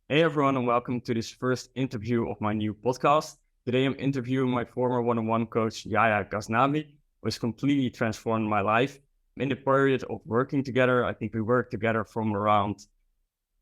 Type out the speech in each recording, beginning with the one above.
Hey everyone, and welcome to this first interview of my new podcast. Today I'm interviewing my former one-on-one coach, Yahya Ghaznavi, who has completely transformed my life. In the period of working together, I think we worked together from around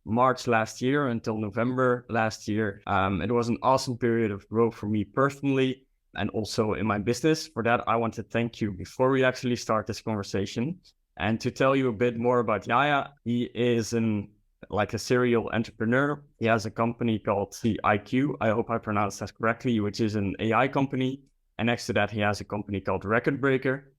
March last year until November last year. It was an awesome period of growth for me personally and also in my business. For that, I want to thank you before we actually start this conversation. And to tell you a bit more about Yahya, he is a serial entrepreneur. He has a company called CIQ. I hope I pronounced that correctly, which is an AI company. And next to that, he has a company called Record Breaker,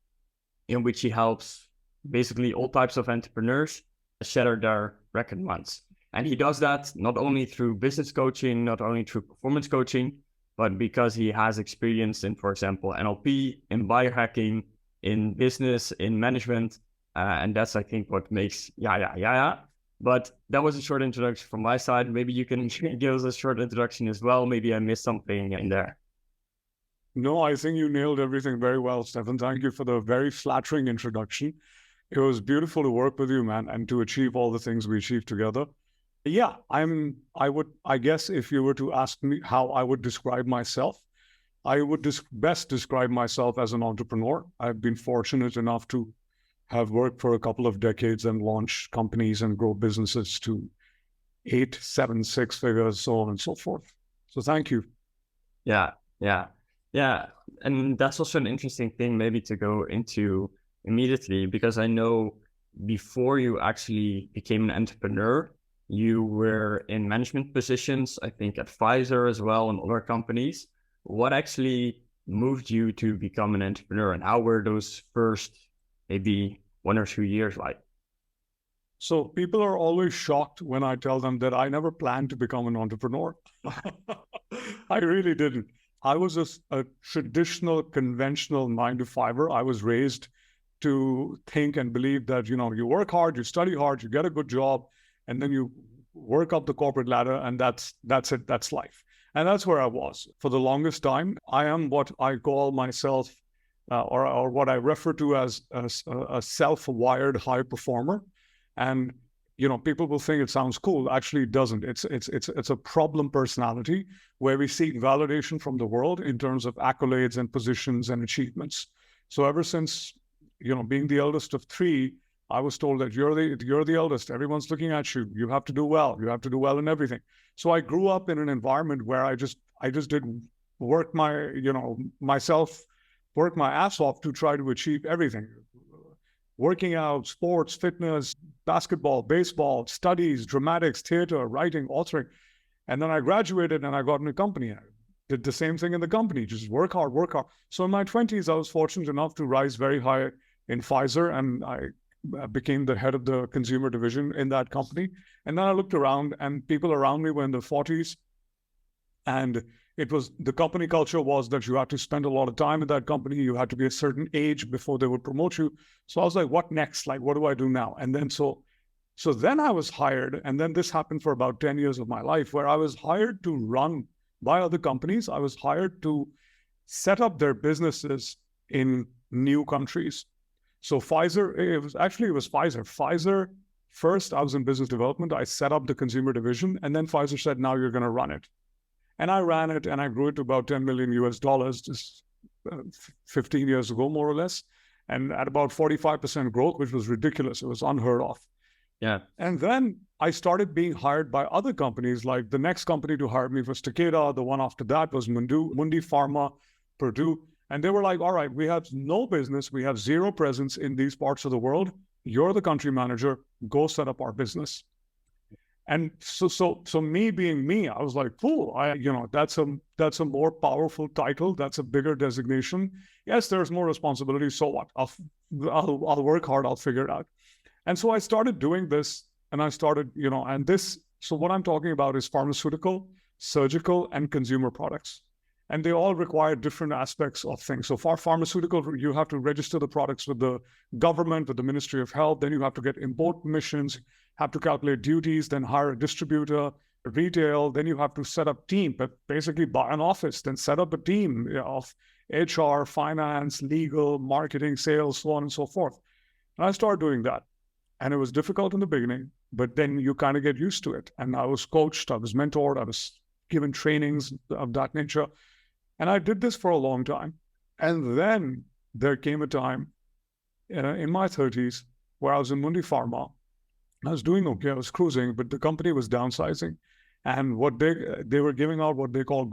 in which he helps basically all types of entrepreneurs shatter their record months. And he does that not only through business coaching, not only through performance coaching, but because he has experience in, for example, NLP, in biohacking, in business, in management. And that's, I think, what makes Yahya. But that was a short introduction from my side. Maybe you can give us a short introduction as well. Maybe I missed something in there. No, I think you nailed everything very well, Stefan. Thank you for the very flattering introduction. It was beautiful to work with you, man, and to achieve all the things we achieved together. Yeah, I guess if you were to ask me how I would describe myself, I would best describe myself as an entrepreneur. I've been fortunate enough to have worked for a couple of decades and launch companies and grow businesses to 8, 7, 6 figures, so on and so forth. So thank you. Yeah. And that's also an interesting thing maybe to go into immediately, because I know before you actually became an entrepreneur, you were in management positions, I think at Pfizer as well and other companies. What actually moved you to become an entrepreneur, and how were those first maybe 1 or 2 years like? So people are always shocked when I tell them that I never planned to become an entrepreneur. I really didn't. I was a traditional, conventional 9-to-5er. I was raised to think and believe that, you work hard, you study hard, you get a good job, and then you work up the corporate ladder, and that's it. That's life. And that's where I was. For the longest time, I am what I call myself, or what I refer to as a self-wired high performer. And people will think it sounds cool. Actually, it doesn't. It's a problem personality where we seek validation from the world in terms of accolades and positions and achievements. So ever since being the eldest of 3, I was told that you're the eldest. Everyone's looking at you. You have to do well. You have to do well in everything. So I grew up in an environment where I just did work myself, work my ass off to try to achieve everything. Working out, sports, fitness, basketball, baseball, studies, dramatics, theater, writing, authoring. And then I graduated and I got in a company. I did the same thing in the company, just work hard. So in my 20s, I was fortunate enough to rise very high in Pfizer, and I became the head of the consumer division in that company. And then I looked around, and people around me were in their 40s. And the company culture was that you had to spend a lot of time in that company. You had to be a certain age before they would promote you. So I was like, what next? Like, what do I do now? And then so then I was hired. And then this happened for about 10 years of my life, where I was hired to run by other companies. I was hired to set up their businesses in new countries. So Pfizer, it was Pfizer. Pfizer, first, I was in business development. I set up the consumer division. And then Pfizer said, now you're going to run it. And I ran it, and I grew it to about $10 million just 15 years ago, more or less. And at about 45% growth, which was ridiculous. It was unheard of. Yeah. And then I started being hired by other companies. Like the next company to hire me was Takeda. The one after that was Mundi Pharma, Purdue. And they were like, all right, we have no business. We have zero presence in these parts of the world. You're the country manager. Go set up our business. And so me being me, I was like, cool. That's a more powerful title. That's a bigger designation. Yes, there's more responsibility. So what? I'll work hard. I'll figure it out. And so I started doing this, and I started, so what I'm talking about is pharmaceutical, surgical, and consumer products. And they all require different aspects of things. So for pharmaceutical, you have to register the products with the government, with the Ministry of Health. Then you have to get import permissions, have to calculate duties, then hire a distributor. Retail, then you have to set up team, but basically buy an office, then set up a team of HR, finance, legal, marketing, sales, so on and so forth. And I started doing that. And it was difficult in the beginning, but then you kind of get used to it. And I was coached, I was mentored, I was given trainings of that nature. And I did this for a long time. And then there came a time in my 30s where I was in Mundi Pharma. I was doing okay, I was cruising, but the company was downsizing. And what they were giving out what they call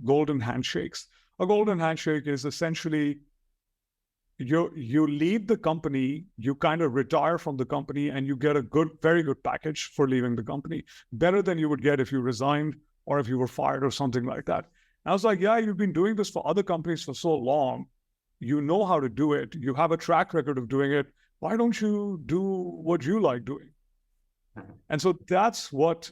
golden handshakes. A golden handshake is essentially you leave the company, you kind of retire from the company, and you get a very good package for leaving the company, better than you would get if you resigned or if you were fired or something like that. And I was like, yeah, you've been doing this for other companies for so long. You know how to do it. You have a track record of doing it. Why don't you do what you like doing? And so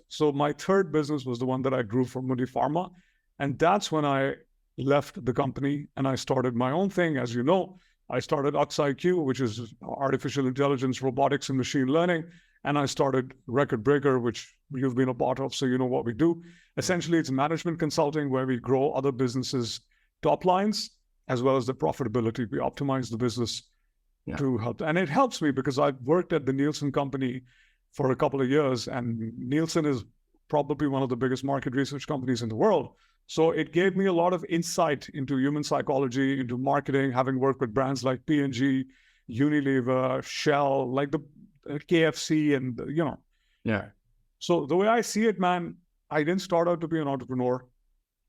so my third business was the one that I grew for Mundi Pharma. And that's when I left the company and I started my own thing. As you know, I started UXIQ, which is artificial intelligence, robotics, and machine learning. And I started Record Breaker, which you've been a part of, so you know what we do. Essentially, it's management consulting where we grow other businesses' top lines, as well as the profitability. We optimize the business to help. And it helps me because I've worked at the Nielsen company for a couple of years, and Nielsen is probably one of the biggest market research companies in the world. So it gave me a lot of insight into human psychology, into marketing, having worked with brands like P&G, Unilever, Shell, like the KFC, and Yeah. So the way I see it, man, I didn't start out to be an entrepreneur.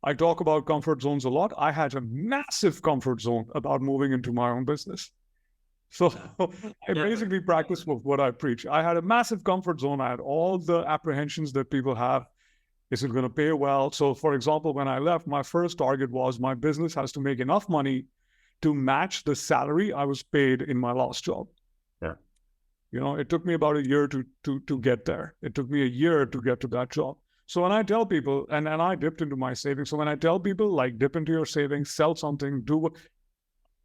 I talk about comfort zones a lot. I had a massive comfort zone about moving into my own business. So I basically practiced what I preach. I had a massive comfort zone. I had all the apprehensions that people have. Is it going to pay well? So for example, when I left, my first target was my business has to make enough money to match the salary I was paid in my last job. Yeah. It took me about a year to get there. It took me a year to get to that job. So when I tell people, and I dipped into my savings. So when I tell people, like, dip into your savings, sell something, do what,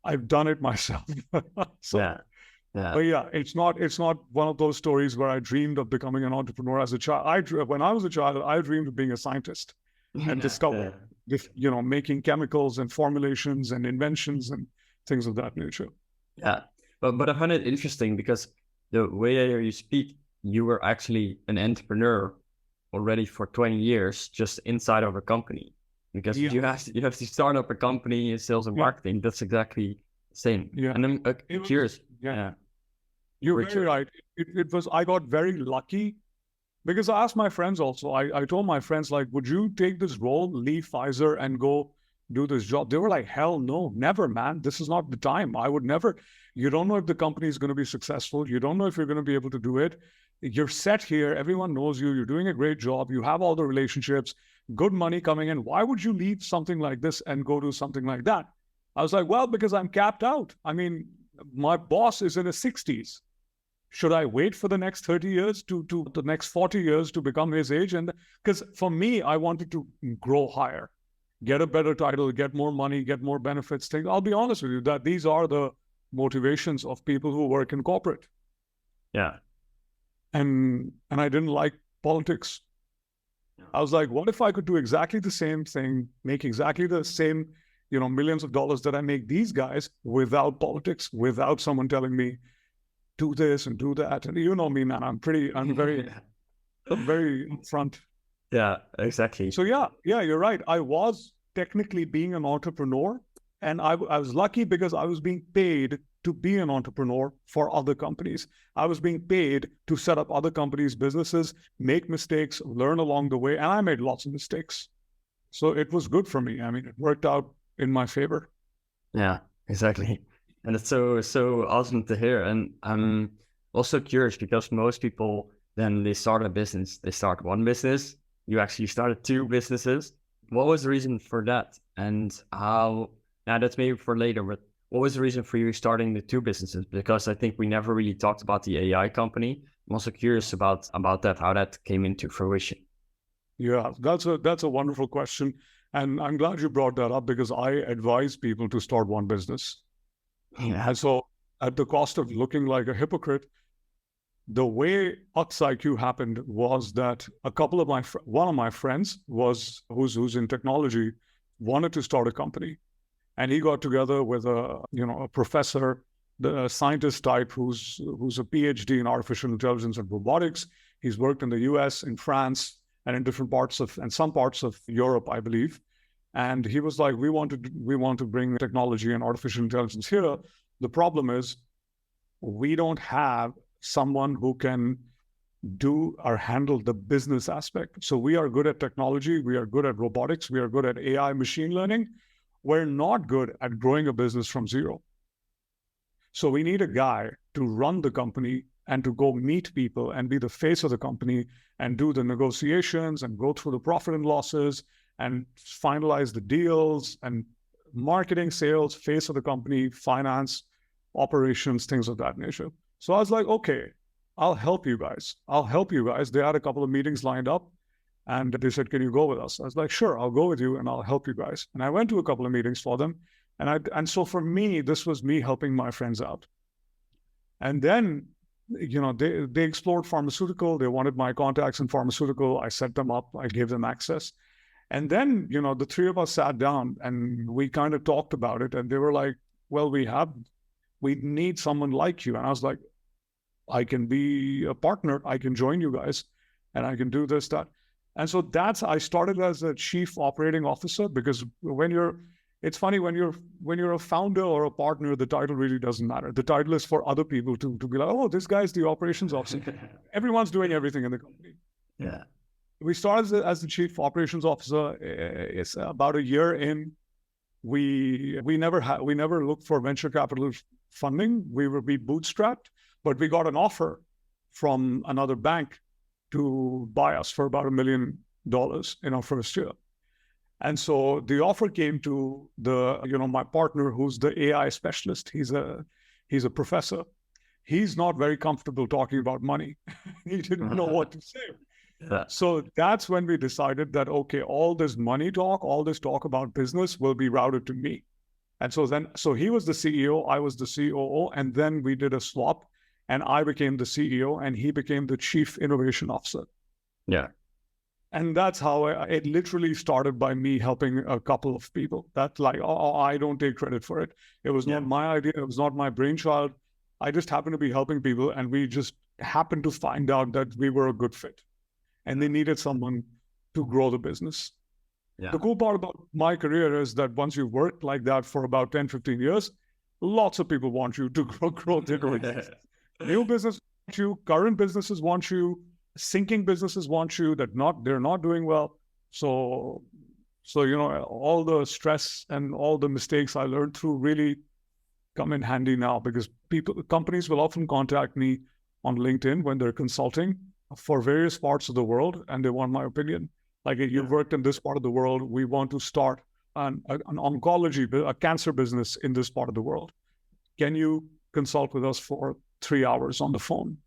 I've done it myself. Yeah. But yeah, it's not one of those stories where I dreamed of becoming an entrepreneur as a child. When I was a child, I dreamed of being a scientist and discover making chemicals and formulations and inventions and things of that nature. Yeah. But I find it interesting because the way I hear you speak, you were actually an entrepreneur already for 20 years, just inside of a company. Because you have to start up a company in sales and marketing. That's exactly the same. Yeah. And I'm curious. You're very right. It was, I got very lucky because I asked my friends also. I told my friends, like, would you take this role, leave Pfizer and go do this job? They were like, hell no, never, man. This is not the time. I would never. You don't know if the company is going to be successful. You don't know if you're going to be able to do it. You're set here. Everyone knows you. You're doing a great job. You have all the relationships, good money coming in. Why would you leave something like this and go do something like that? I was like, well, because I'm capped out. I mean, my boss is in his 60s. Should I wait for the next 30 years to the next 40 years to become his age? And because for me, I wanted to grow higher, get a better title, get more money, get more benefits. Things. I'll be honest with you that these are the motivations of people who work in corporate. Yeah. And I didn't like politics. I was like, what if I could do exactly the same thing, make exactly the same, millions of dollars that I make these guys without politics, without someone telling me, do this and do that. And you know me, man, I'm very upfront. Yeah, exactly. So yeah, you're right. I was technically being an entrepreneur, and I was lucky because I was being paid to be an entrepreneur for other companies. I was being paid to set up other companies' businesses, make mistakes, learn along the way, and I made lots of mistakes. So it was good for me. I mean, it worked out in my favor. Yeah, exactly. And it's so awesome to hear. And I'm also curious because most people, then they start a business. They start one business. You actually started two businesses. What was the reason for that? And how, now that's maybe for later, but what was the reason for you starting the two businesses? Because I think we never really talked about the AI company. I'm also curious about that, how that came into fruition. Yeah, that's a wonderful question. And I'm glad you brought that up because I advise people to start one business. Yeah. And so at the cost of looking like a hypocrite, the way UXIQ happened was that one of my friends who's in technology wanted to start a company. And he got together with a professor, the scientist type who's a PhD in artificial intelligence and robotics. He's worked in the US, in France, and in some parts of Europe, I believe. And he was like, we want to bring technology and artificial intelligence here. The problem is we don't have someone who can do or handle the business aspect. So we are good at technology, we are good at robotics, we are good at AI, machine learning. We're not good at growing a business from zero. So we need a guy to run the company and to go meet people and be the face of the company and do the negotiations and go through the profit and losses and finalize the deals and marketing, sales, face of the company, finance, operations, things of that nature. So I was like, okay, I'll help you guys. They had a couple of meetings lined up and they said, can you go with us? I was like, sure, I'll go with you and I'll help you guys. And I went to a couple of meetings for them. And so for me, this was me helping my friends out. And then, they explored pharmaceutical. They wanted my contacts in pharmaceutical. I set them up. I gave them access. And then, the three of us sat down and we kind of talked about it. And they were like, well, we need someone like you. And I was like, I can be a partner. I can join you guys and I can do this, that. And so I started as a chief operating officer, because it's funny when you're a founder or a partner, the title really doesn't matter. The title is for other people to be like, oh, this guy's the operations officer. Everyone's doing everything in the company. Yeah. We started as the chief operations officer. It's about a year in. We never looked for venture capital funding. We bootstrapped, but we got an offer from another bank to buy us for about $1 million in our first year. And so the offer came to my partner, who's the AI specialist. He's a professor. He's not very comfortable talking about money. He didn't know what to say. Yeah. So that's when we decided that, okay, all this money talk, all this talk about business will be routed to me. And so he was the CEO, I was the COO, and then we did a swap and I became the CEO and he became the chief innovation officer. Yeah. And that's how it literally started, by me helping a couple of people. That's like, I don't take credit for it. It was not my idea. It was not my brainchild. I just happened to be helping people, and we just happened to find out that we were a good fit. And they needed someone to grow the business. Yeah. The cool part about my career is that once you've worked like that for about 10, 15 years, lots of people want you to grow their business. New business want you, current businesses want you, sinking businesses want you, they're not doing well. So all the stress and all the mistakes I learned through really come in handy now, because companies will often contact me on LinkedIn when they're consulting for various parts of the world, and they want my opinion. Like, you've worked in this part of the world, we want to start an oncology, a cancer business in this part of the world. Can you consult with us for 3 hours on the phone?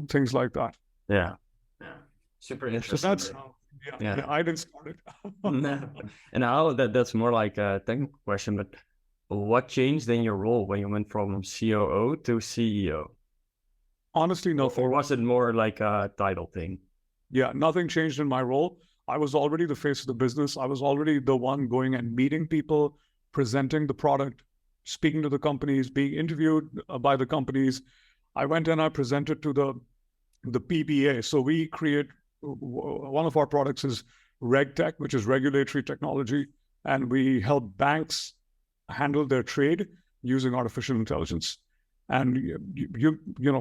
Things like that. Yeah. Super interesting. So that's I didn't start it. And how that's more like a technical question, but what changed in your role when you went from COO to CEO? Honestly, nothing. Or was it more like a title thing? Yeah, nothing changed in my role. I was already the face of the business. I was already the one going and meeting people, presenting the product, speaking to the companies, being interviewed by the companies. I went and I presented to the PBA. So we create, one of our products is RegTech, which is regulatory technology, and we help banks handle their trade using artificial intelligence. And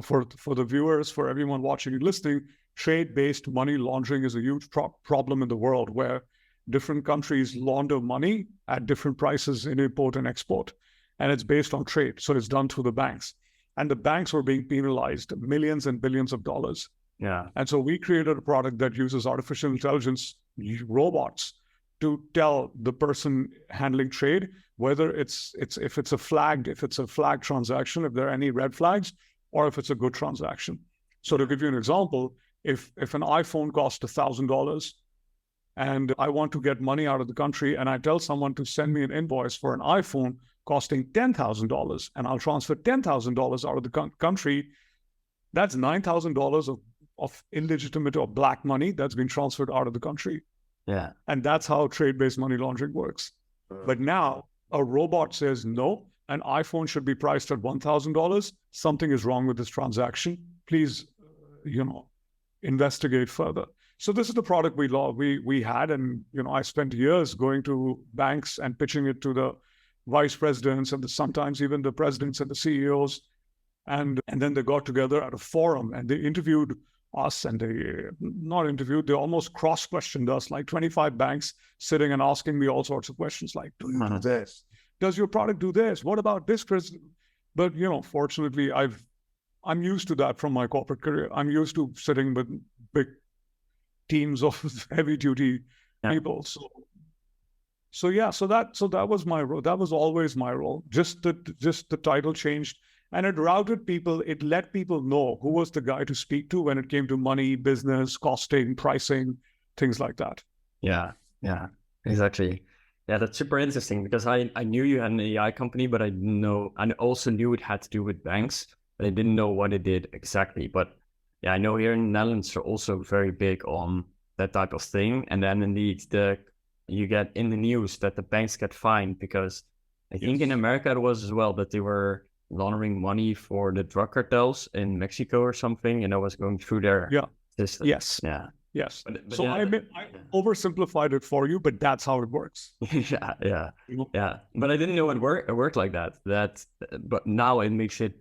for the viewers, for everyone watching and listening, trade-based money laundering is a huge problem in the world, where different countries launder money at different prices in import and export, and it's based on trade. So it's done through the banks, and the banks were being penalized millions and billions of dollars. Yeah. And so we created a product that uses artificial intelligence robots to tell the person handling trade whether if it's a flagged transaction, if there are any red flags, or if it's a good transaction. So to give you an example, if an iPhone costs $1,000 and I want to get money out of the country, and I tell someone to send me an invoice for an iPhone costing $10,000, and I'll transfer $10,000 out of the country, that's $9,000 of illegitimate or black money that's been transferred out of the country. Yeah. And that's how trade-based money laundering works. But now a robot says, no, an iPhone should be priced at $1,000. Something is wrong with this transaction. Please, investigate further. So this is the product we had, and I spent years going to banks and pitching it to the vice presidents and sometimes even the presidents and the CEOs, and then they got together at a forum and they interviewed us, and they almost cross-questioned us, like 25 banks sitting and asking me all sorts of questions like, do you do this? Does your product do this? What about this, Chris? But fortunately, I'm used to that from my corporate career. I'm used to sitting with big teams of heavy-duty people. So that was my role. That was always my role. Just the title changed, and it routed people. It let people know who was the guy to speak to when it came to money, business, costing, pricing, things like that. Yeah, exactly. Yeah, that's super interesting, because I knew you had an AI company, but I didn't know, and also knew it had to do with banks, but I didn't know what it did exactly. But yeah, I know here in the Netherlands they're also very big on that type of thing. And then indeed you get in the news that the banks get fined, because I think in America it was as well, that they were laundering money for the drug cartels in Mexico or something, and I was going through their system. Yes. Yeah. Yes. But so I oversimplified it for you, but that's how it works. Yeah. But I didn't know it worked like that. But now it makes it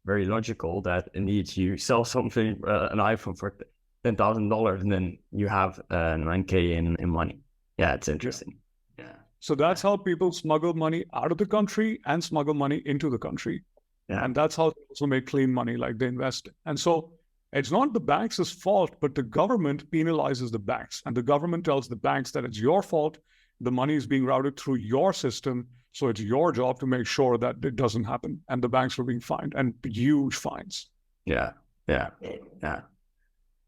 very logical that indeed you sell something, an iPhone for $10,000, and then you have $9,000 in money. Yeah, it's interesting. Yeah. So that's how people smuggle money out of the country and smuggle money into the country. Yeah. And that's how they also make clean money, like they invest. And so it's not the banks' fault, but the government penalizes the banks. And the government tells the banks that it's your fault. The money is being routed through your system. So it's your job to make sure that it doesn't happen. And the banks were being fined, and huge fines. Yeah.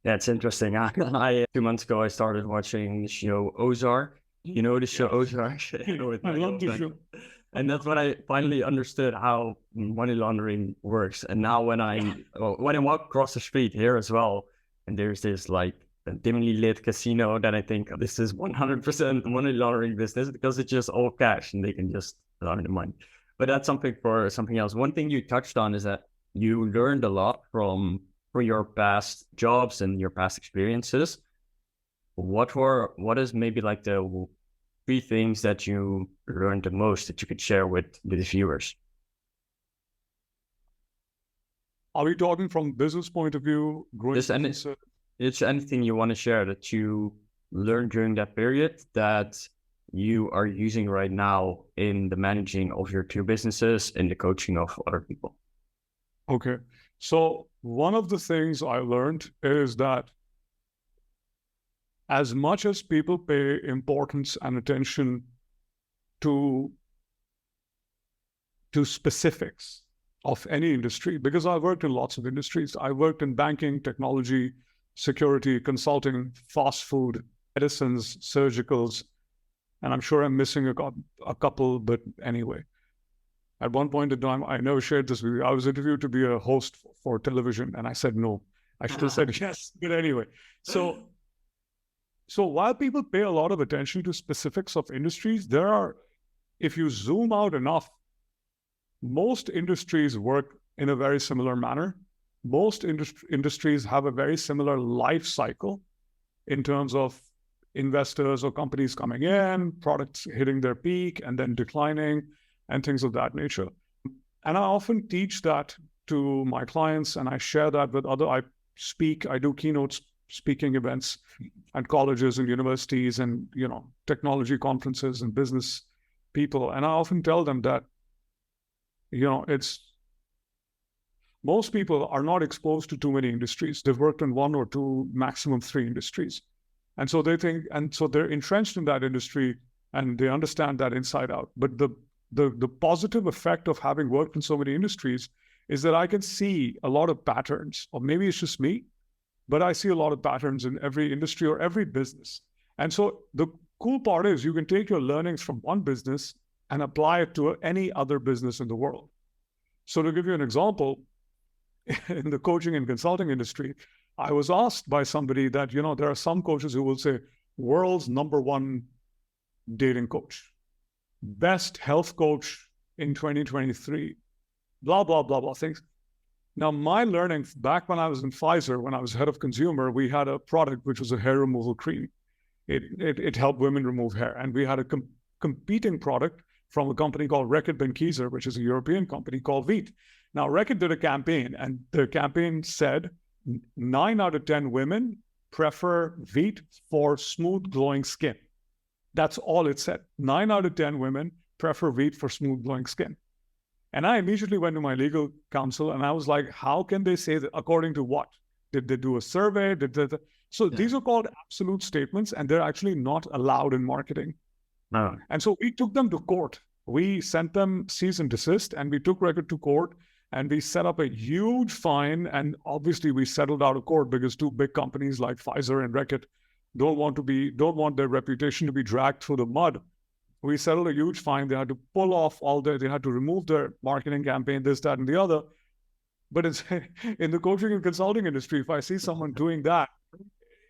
It's interesting. 2 months ago, I started watching the show Ozark. You know the show Ozark? I love the show. And that's when I finally understood how money laundering works. And now when I walk across the street here as well, and there's this like dimly lit casino, then I think this is 100% money laundering business, because it's just all cash and they can just launder the money. But that's something for something else. One thing you touched on is that you learned a lot from your past jobs and your past experiences. What is maybe like the 3 things that you learned the most that you could share with the viewers? Are we talking from business point of view? It's anything you want to share that you learned during that period that you are using right now in the managing of your 2 businesses and the coaching of other people. Okay. So one of the things I learned is that as much as people pay importance and attention to specifics of any industry, because I worked in lots of industries. I worked in banking, technology, security, consulting, fast food, medicines, surgicals, and I'm sure I'm missing a couple, but anyway. At one point in time, I never shared this with you. I was interviewed to be a host for television, and I said no. I should have said yes, but anyway. So while people pay a lot of attention to specifics of industries, if you zoom out enough, most industries work in a very similar manner. Most industries have a very similar life cycle in terms of investors or companies coming in, products hitting their peak and then declining, and things of that nature. And I often teach that to my clients, and I share that with I do keynote speaking events at colleges and universities and, technology conferences and business people. And I often tell them that, most people are not exposed to too many industries. They've worked in 1 or 2, maximum 3 industries. And so they're entrenched in that industry and they understand that inside out. But the positive effect of having worked in so many industries is that I can see a lot of patterns, or maybe it's just me, but I see a lot of patterns in every industry or every business. And so the cool part is you can take your learnings from one business and apply it to any other business in the world. So to give you an example, in the coaching and consulting industry, I was asked by somebody that, there are some coaches who will say, world's #1 dating coach, best health coach in 2023, blah, blah, blah, blah things. Now, my learning back when I was in Pfizer, when I was head of consumer, we had a product which was a hair removal cream. It helped women remove hair. And we had a competing product from a company called Reckitt Benckiser, which is a European company called Veet. Now, Reckitt did a campaign, and the campaign said 9 out of 10 women prefer Veet for smooth, glowing skin. That's all it said. 9 out of 10 women prefer Veet for smooth, glowing skin. And I immediately went to my legal counsel and I was like, how can they say that? According to what? Did they do a survey? So these are called absolute statements, and they're actually not allowed in marketing. No. And so we took them to court. We sent them cease and desist, and we took Reckitt to court, and we set up a huge fine. And obviously we settled out of court because two big companies like Pfizer and Reckitt don't want their reputation to be dragged through the mud. We settled a huge fine. They had to pull off they had to remove their marketing campaign, this, that, and the other. But it's in the coaching and consulting industry, if I see someone doing that,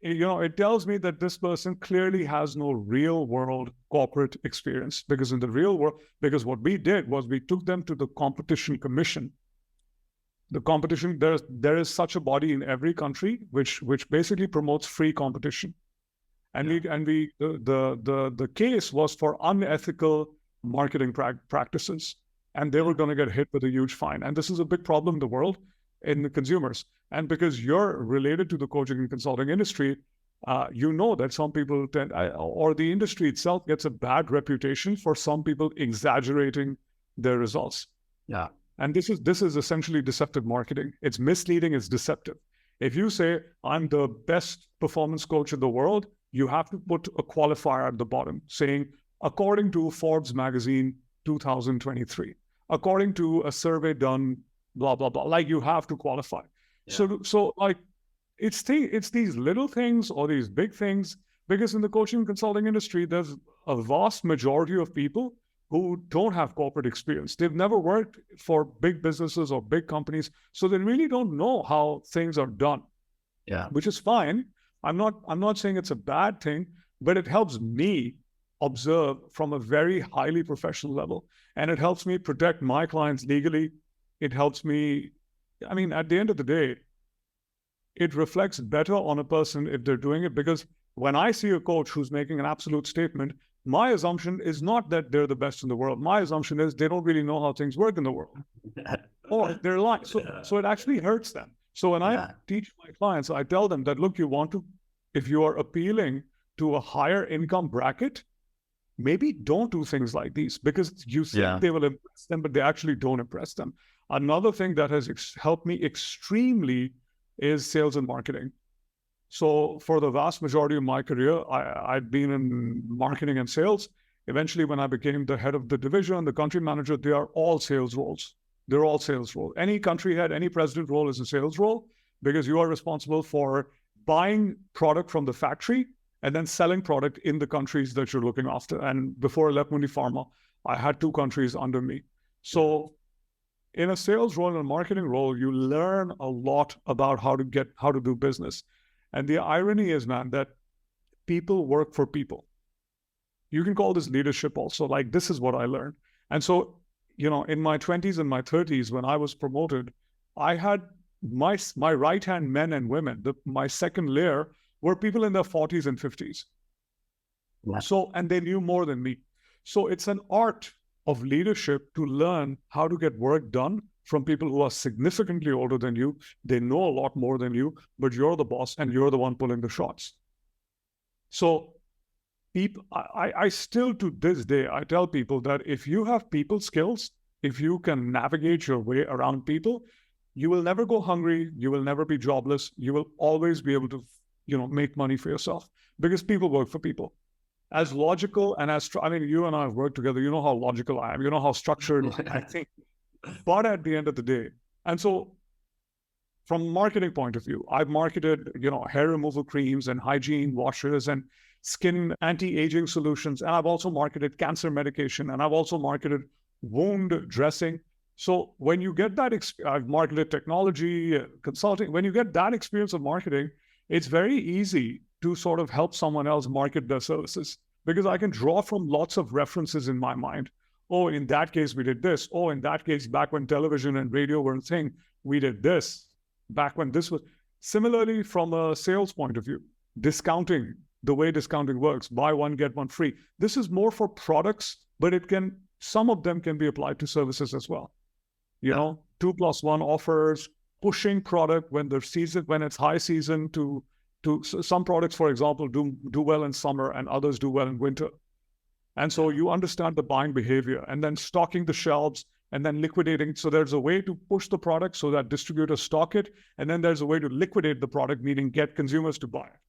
it tells me that this person clearly has no real world corporate experience, because in the real world, because what we did was we took them to the competition commission. The competition, there is such a body in every country which basically promotes free competition. And the case was for unethical marketing practices, and they were going to get hit with a huge fine. And this is a big problem in the world, in the consumers. And because you're related to the coaching and consulting industry, that some people or the industry itself gets a bad reputation for some people exaggerating their results. Yeah. And this is essentially deceptive marketing. It's misleading, it's deceptive. If you say, I'm the best performance coach in the world, you have to put a qualifier at the bottom saying, according to Forbes magazine 2023, according to a survey done, blah, blah, blah. Like, you have to qualify. Yeah. So like, it's these little things or these big things, because in the coaching and consulting industry, there's a vast majority of people who don't have corporate experience. They've never worked for big businesses or big companies, so they really don't know how things are done. Yeah, which is fine. I'm not saying it's a bad thing, but it helps me observe from a very highly professional level, and it helps me protect my clients legally. It helps me. I mean, at the end of the day, it reflects better on a person if they're doing it, because when I see a coach who's making an absolute statement, my assumption is not that they're the best in the world. My assumption is they don't really know how things work in the world, or they're lying. So it actually hurts them. So when I teach my clients, I tell them that, look, if you are appealing to a higher income bracket, maybe don't do things like these, because you think they will impress them, but they actually don't impress them. Another thing that has helped me extremely is sales and marketing. So for the vast majority of my career, I'd been in marketing and sales. Eventually, when I became the head of the division, the country manager, they are all sales roles. They're all sales roles. Any country head, any president role is a sales role, because you are responsible for buying product from the factory and then selling product in the countries that you're looking after. And before I left Mundi Pharma, I had 2 countries under me. So in a sales role and a marketing role, you learn a lot about how to do business. And the irony is, man, that people work for people. You can call this leadership also. Like, this is what I learned. And so, in my 20s and my 30s, when I was promoted, I had my right-hand men and women, my second layer, were people in their 40s and 50s. Yeah. So, and they knew more than me. So it's an art of leadership to learn how to get work done from people who are significantly older than you. They know a lot more than you, but you're the boss and you're the one pulling the shots. So I still, to this day, I tell people that if you have people skills, if you can navigate your way around people, you will never go hungry. You will never be jobless. You will always be able to, make money for yourself, because people work for people. As logical and you and I have worked together. You know how logical I am. You know how structured I think. But at the end of the day, and so from a marketing point of view, I've marketed, hair removal creams and hygiene washes and skin anti-aging solutions. And I've also marketed cancer medication, and I've also marketed wound dressing. So when you get that, I've marketed technology, consulting. When you get that experience of marketing, it's very easy to sort of help someone else market their services, because I can draw from lots of references in my mind Oh, in that case, we did this. Oh, in that case, back when television and radio were a thing, we did this. Back when this was... Similarly, from a sales point of view, discounting, the way discounting works, buy one, get one free. This is more for products, but some of them can be applied to services as well. You know, 2+1 offers, pushing product when it's high season to some products, for example, do well in summer and others do well in winter. And so you understand the buying behavior, and then stocking the shelves and then liquidating. So there's a way to push the product so that distributors stock it. And then there's a way to liquidate the product, meaning get consumers to buy it.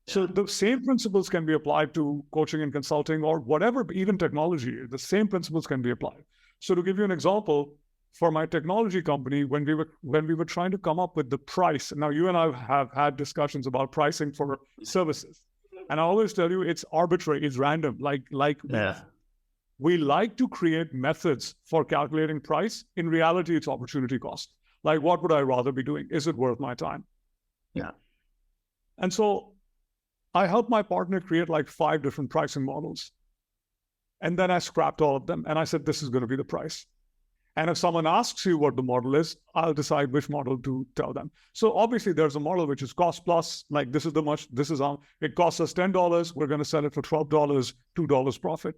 So the same principles can be applied to coaching and consulting or whatever, even technology. The same principles can be applied. So to give you an example, for my technology company, when we were trying to come up with the price, now you and I have had discussions about pricing for services. And I always tell you, it's arbitrary, it's random. We like to create methods for calculating price. In reality, it's opportunity cost. Like, what would I rather be doing? Is it worth my time? Yeah. And so I helped my partner create like 5 different pricing models. And then I scrapped all of them. And I said, this is going to be the price. And if someone asks you what the model is, I'll decide which model to tell them. So obviously there's a model which is cost plus, like it costs us $10. We're going to sell it for $12, $2 profit.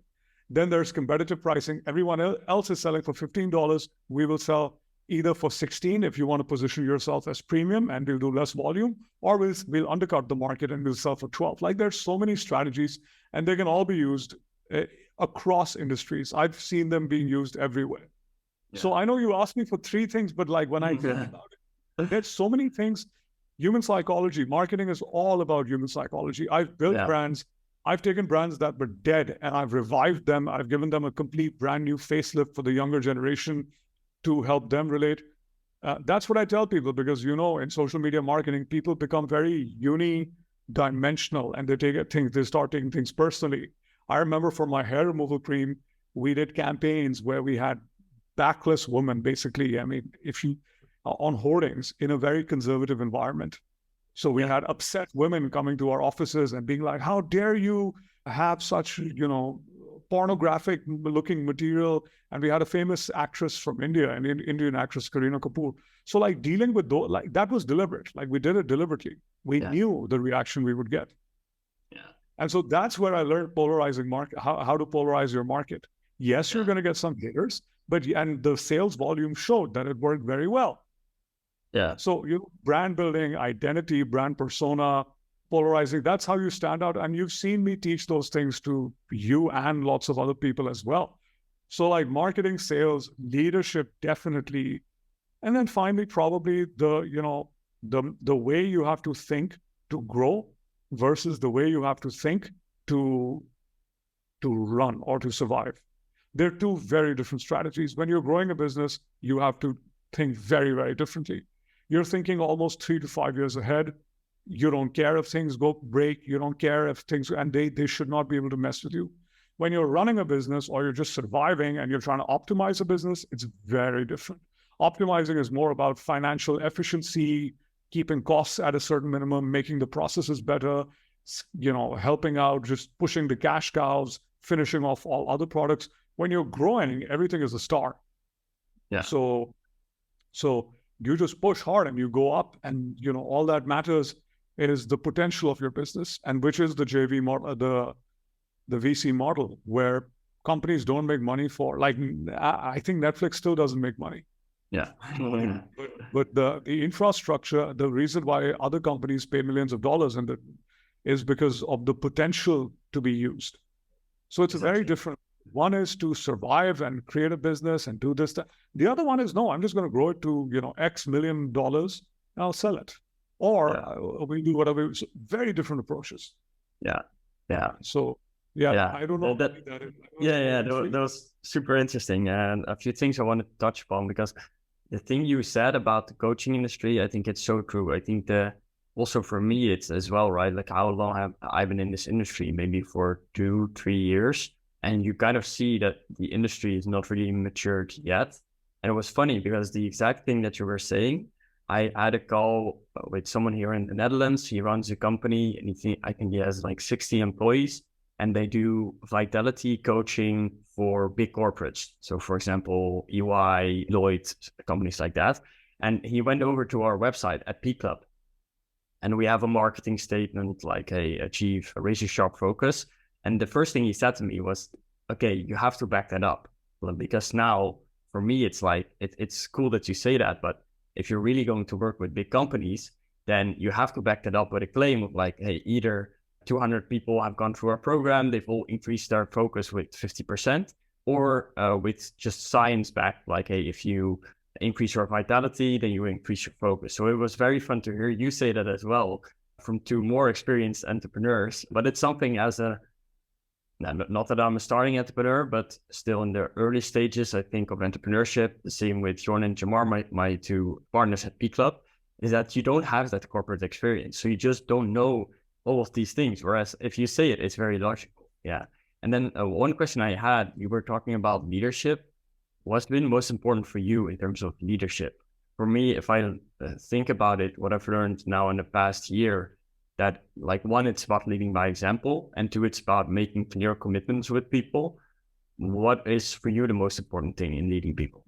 Then there's competitive pricing. Everyone else is selling for $15. We will sell either for $16 if you want to position yourself as premium and we'll do less volume, or we'll undercut the market and we'll sell for $12. Like, there's so many strategies, and they can all be used across industries. I've seen them being used everywhere. Yeah. So I know you asked me for 3 things, but like when I think about it, there's so many things. Human psychology, marketing is all about human psychology. I've built brands. I've taken brands that were dead and I've revived them. I've given them a complete brand new facelift for the younger generation to help them relate. That's what I tell people, because, you know, in social media marketing, people become very unidimensional and they start taking things personally. I remember for my hair removal cream, we did campaigns where we had backless women, basically. I mean, on hoardings in a very conservative environment. So we had upset women coming to our offices and being like, how dare you have such, you know, pornographic looking material. And we had a famous actress from India, an Indian actress, Kareena Kapoor. So like dealing with those, like that was deliberate. Like we did it deliberately. We knew the reaction we would get. Yeah. And so that's where I learned polarizing market, how to polarize your market. Yes, you're going to get some haters, and the sales volume showed that it worked very well. Yeah. So brand building, identity, brand persona, polarizing, that's how you stand out. And you've seen me teach those things to you and lots of other people as well. So like marketing, sales, leadership, definitely. And then finally, probably the way you have to think to grow versus the way you have to think to run or to survive. They're 2 very different strategies. When you're growing a business, you have to think very, very differently. You're thinking almost 3 to 5 years ahead. You don't care if things go break. You don't care if and they should not be able to mess with you. When you're running a business or you're just surviving and you're trying to optimize a business, it's very different. Optimizing is more about financial efficiency, keeping costs at a certain minimum, making the processes better, helping out, just pushing the cash cows, finishing off all other products. When you're growing, everything is a star. Yeah. So you just push hard and you go up, and all that matters is the potential of your business, and which is the JV model, the VC model, where companies don't make money for, like, I think Netflix still doesn't make money. Yeah. but the infrastructure, the reason why other companies pay millions of dollars is because of the potential to be used. So it's very different. One is to survive and create a business and do this. The other one is, no, I'm just going to grow it to, X million dollars and I'll sell it. Or we do whatever. So very different approaches. Yeah. Yeah. So, I don't know. That was super interesting. And a few things I want to touch upon, because the thing you said about the coaching industry, I think it's so true. I think also for me, it's as well, right? Like, how long have I been in this industry? Maybe for 2-3 years. And you kind of see that the industry is not really matured yet. And it was funny because the exact thing that you were saying, I had a call with someone here in the Netherlands. He runs a company and I think he has like 60 employees. and they do vitality coaching for big corporates. So for example, EY, Lloyd, companies like that. And he went over to our website at P Club, and we have a marketing statement like, hey, achieve a razor sharp focus. And the first thing he said to me was, okay, you have to back that up. Because now for me, it's like, it's cool that you say that, but if you're really going to work with big companies, then you have to back that up with a claim of like, hey, either 200 people have gone through our program, they've all increased their focus with 50%, or with just science back, like, hey, if you increase your vitality, then you increase your focus. So it was very fun to hear you say that as well from two more experienced entrepreneurs. But it's something as not that I'm a starting entrepreneur, but still in the early stages, I think, of entrepreneurship. The same with John and Jamar, my two partners at P Club, is that you don't have that corporate experience. So you just don't know all of these things. Whereas if you say it, it's very logical. Yeah. And then one question I had, you were talking about leadership. What's been most important for you in terms of leadership? For me, if I think about it, what I've learned now in the past year, that like one, it's about leading by example, and two, it's about making clear commitments with people. What is for you the most important thing in leading people?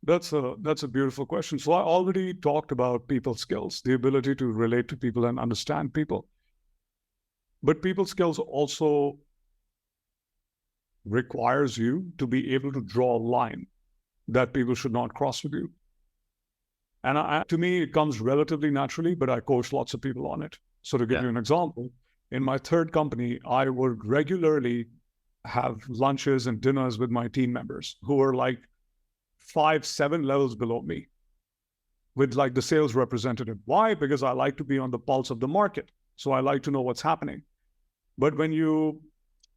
That's a beautiful question. So I already talked about people skills, the ability to relate to people and understand people. But people skills also requires you to be able to draw a line that people should not cross with you. And to me, it comes relatively naturally, but I coach lots of people on it. So to give you an example, in my third company, I would regularly have lunches and dinners with my team members who are like 5-7 levels below me, with like the sales representative. Why? Because I like to be on the pulse of the market. So I like to know what's happening. But when you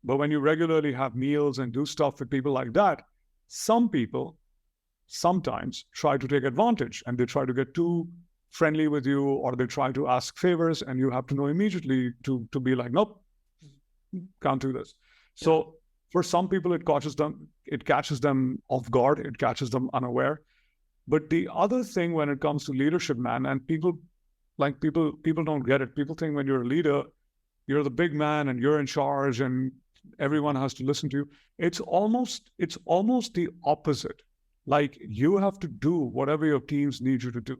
regularly have meals and do stuff with people like that, some people sometimes try to take advantage, and they try to get too friendly with you, or they try to ask favors, and you have to know immediately to be like, nope, can't do this. So for some people, it catches them off guard, it catches them unaware. But the other thing when it comes to leadership, man, and people don't get it. People think when you're a leader, you're the big man and you're in charge and everyone has to listen to you. It's almost the opposite. Like, you have to do whatever your teams need you to do.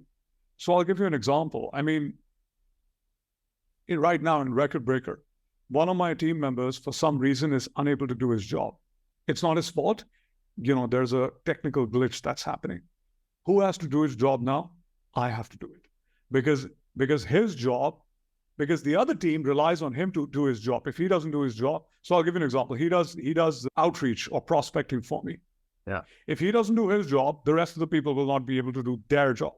So I'll give you an example. I mean, right now in Record Breaker, one of my team members, for some reason, is unable to do his job. It's not his fault. There's a technical glitch that's happening. Who has to do his job now? I have to do it. Because his job, because the other team relies on him to do his job. If he doesn't do his job, so I'll give you an example. He does outreach or prospecting for me. Yeah. If he doesn't do his job, the rest of the people will not be able to do their job.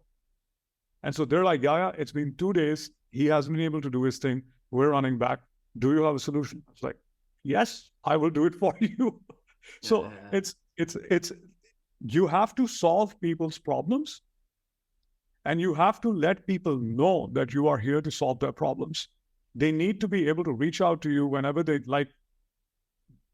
And so they're like, Yahya, it's been 2 days. He hasn't been able to do his thing. We're running back. Do you have a solution? It's like, yes, I will do it for you. So it's you have to solve people's problems, and you have to let people know that you are here to solve their problems. They need to be able to reach out to you whenever they like.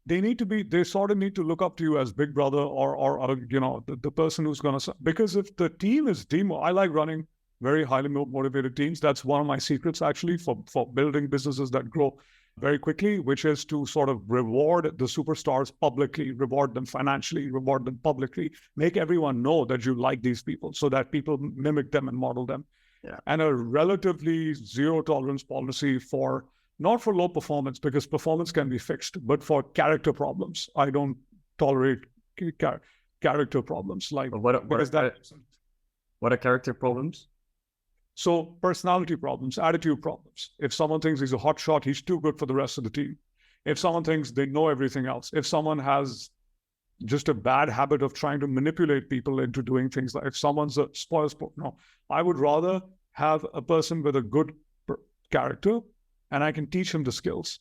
They sort of need to look up to you as big brother or the person who's going to, because if the team is I like running very highly motivated teams. That's one of my secrets actually for building businesses that grow very quickly, which is to sort of reward the superstars publicly, reward them financially, reward them publicly, make everyone know that you like these people so that people mimic them and model them. Yeah. And a relatively zero tolerance policy not for low performance, because performance can be fixed, but for character problems. I don't tolerate character problems. Like, what are character problems? So personality problems, attitude problems. If someone thinks he's a hot shot, he's too good for the rest of the team. If someone thinks they know everything else, if someone has just a bad habit of trying to manipulate people into doing things, like if someone's a spoil sport, no. I would rather have a person with a good character, and I can teach him the skills,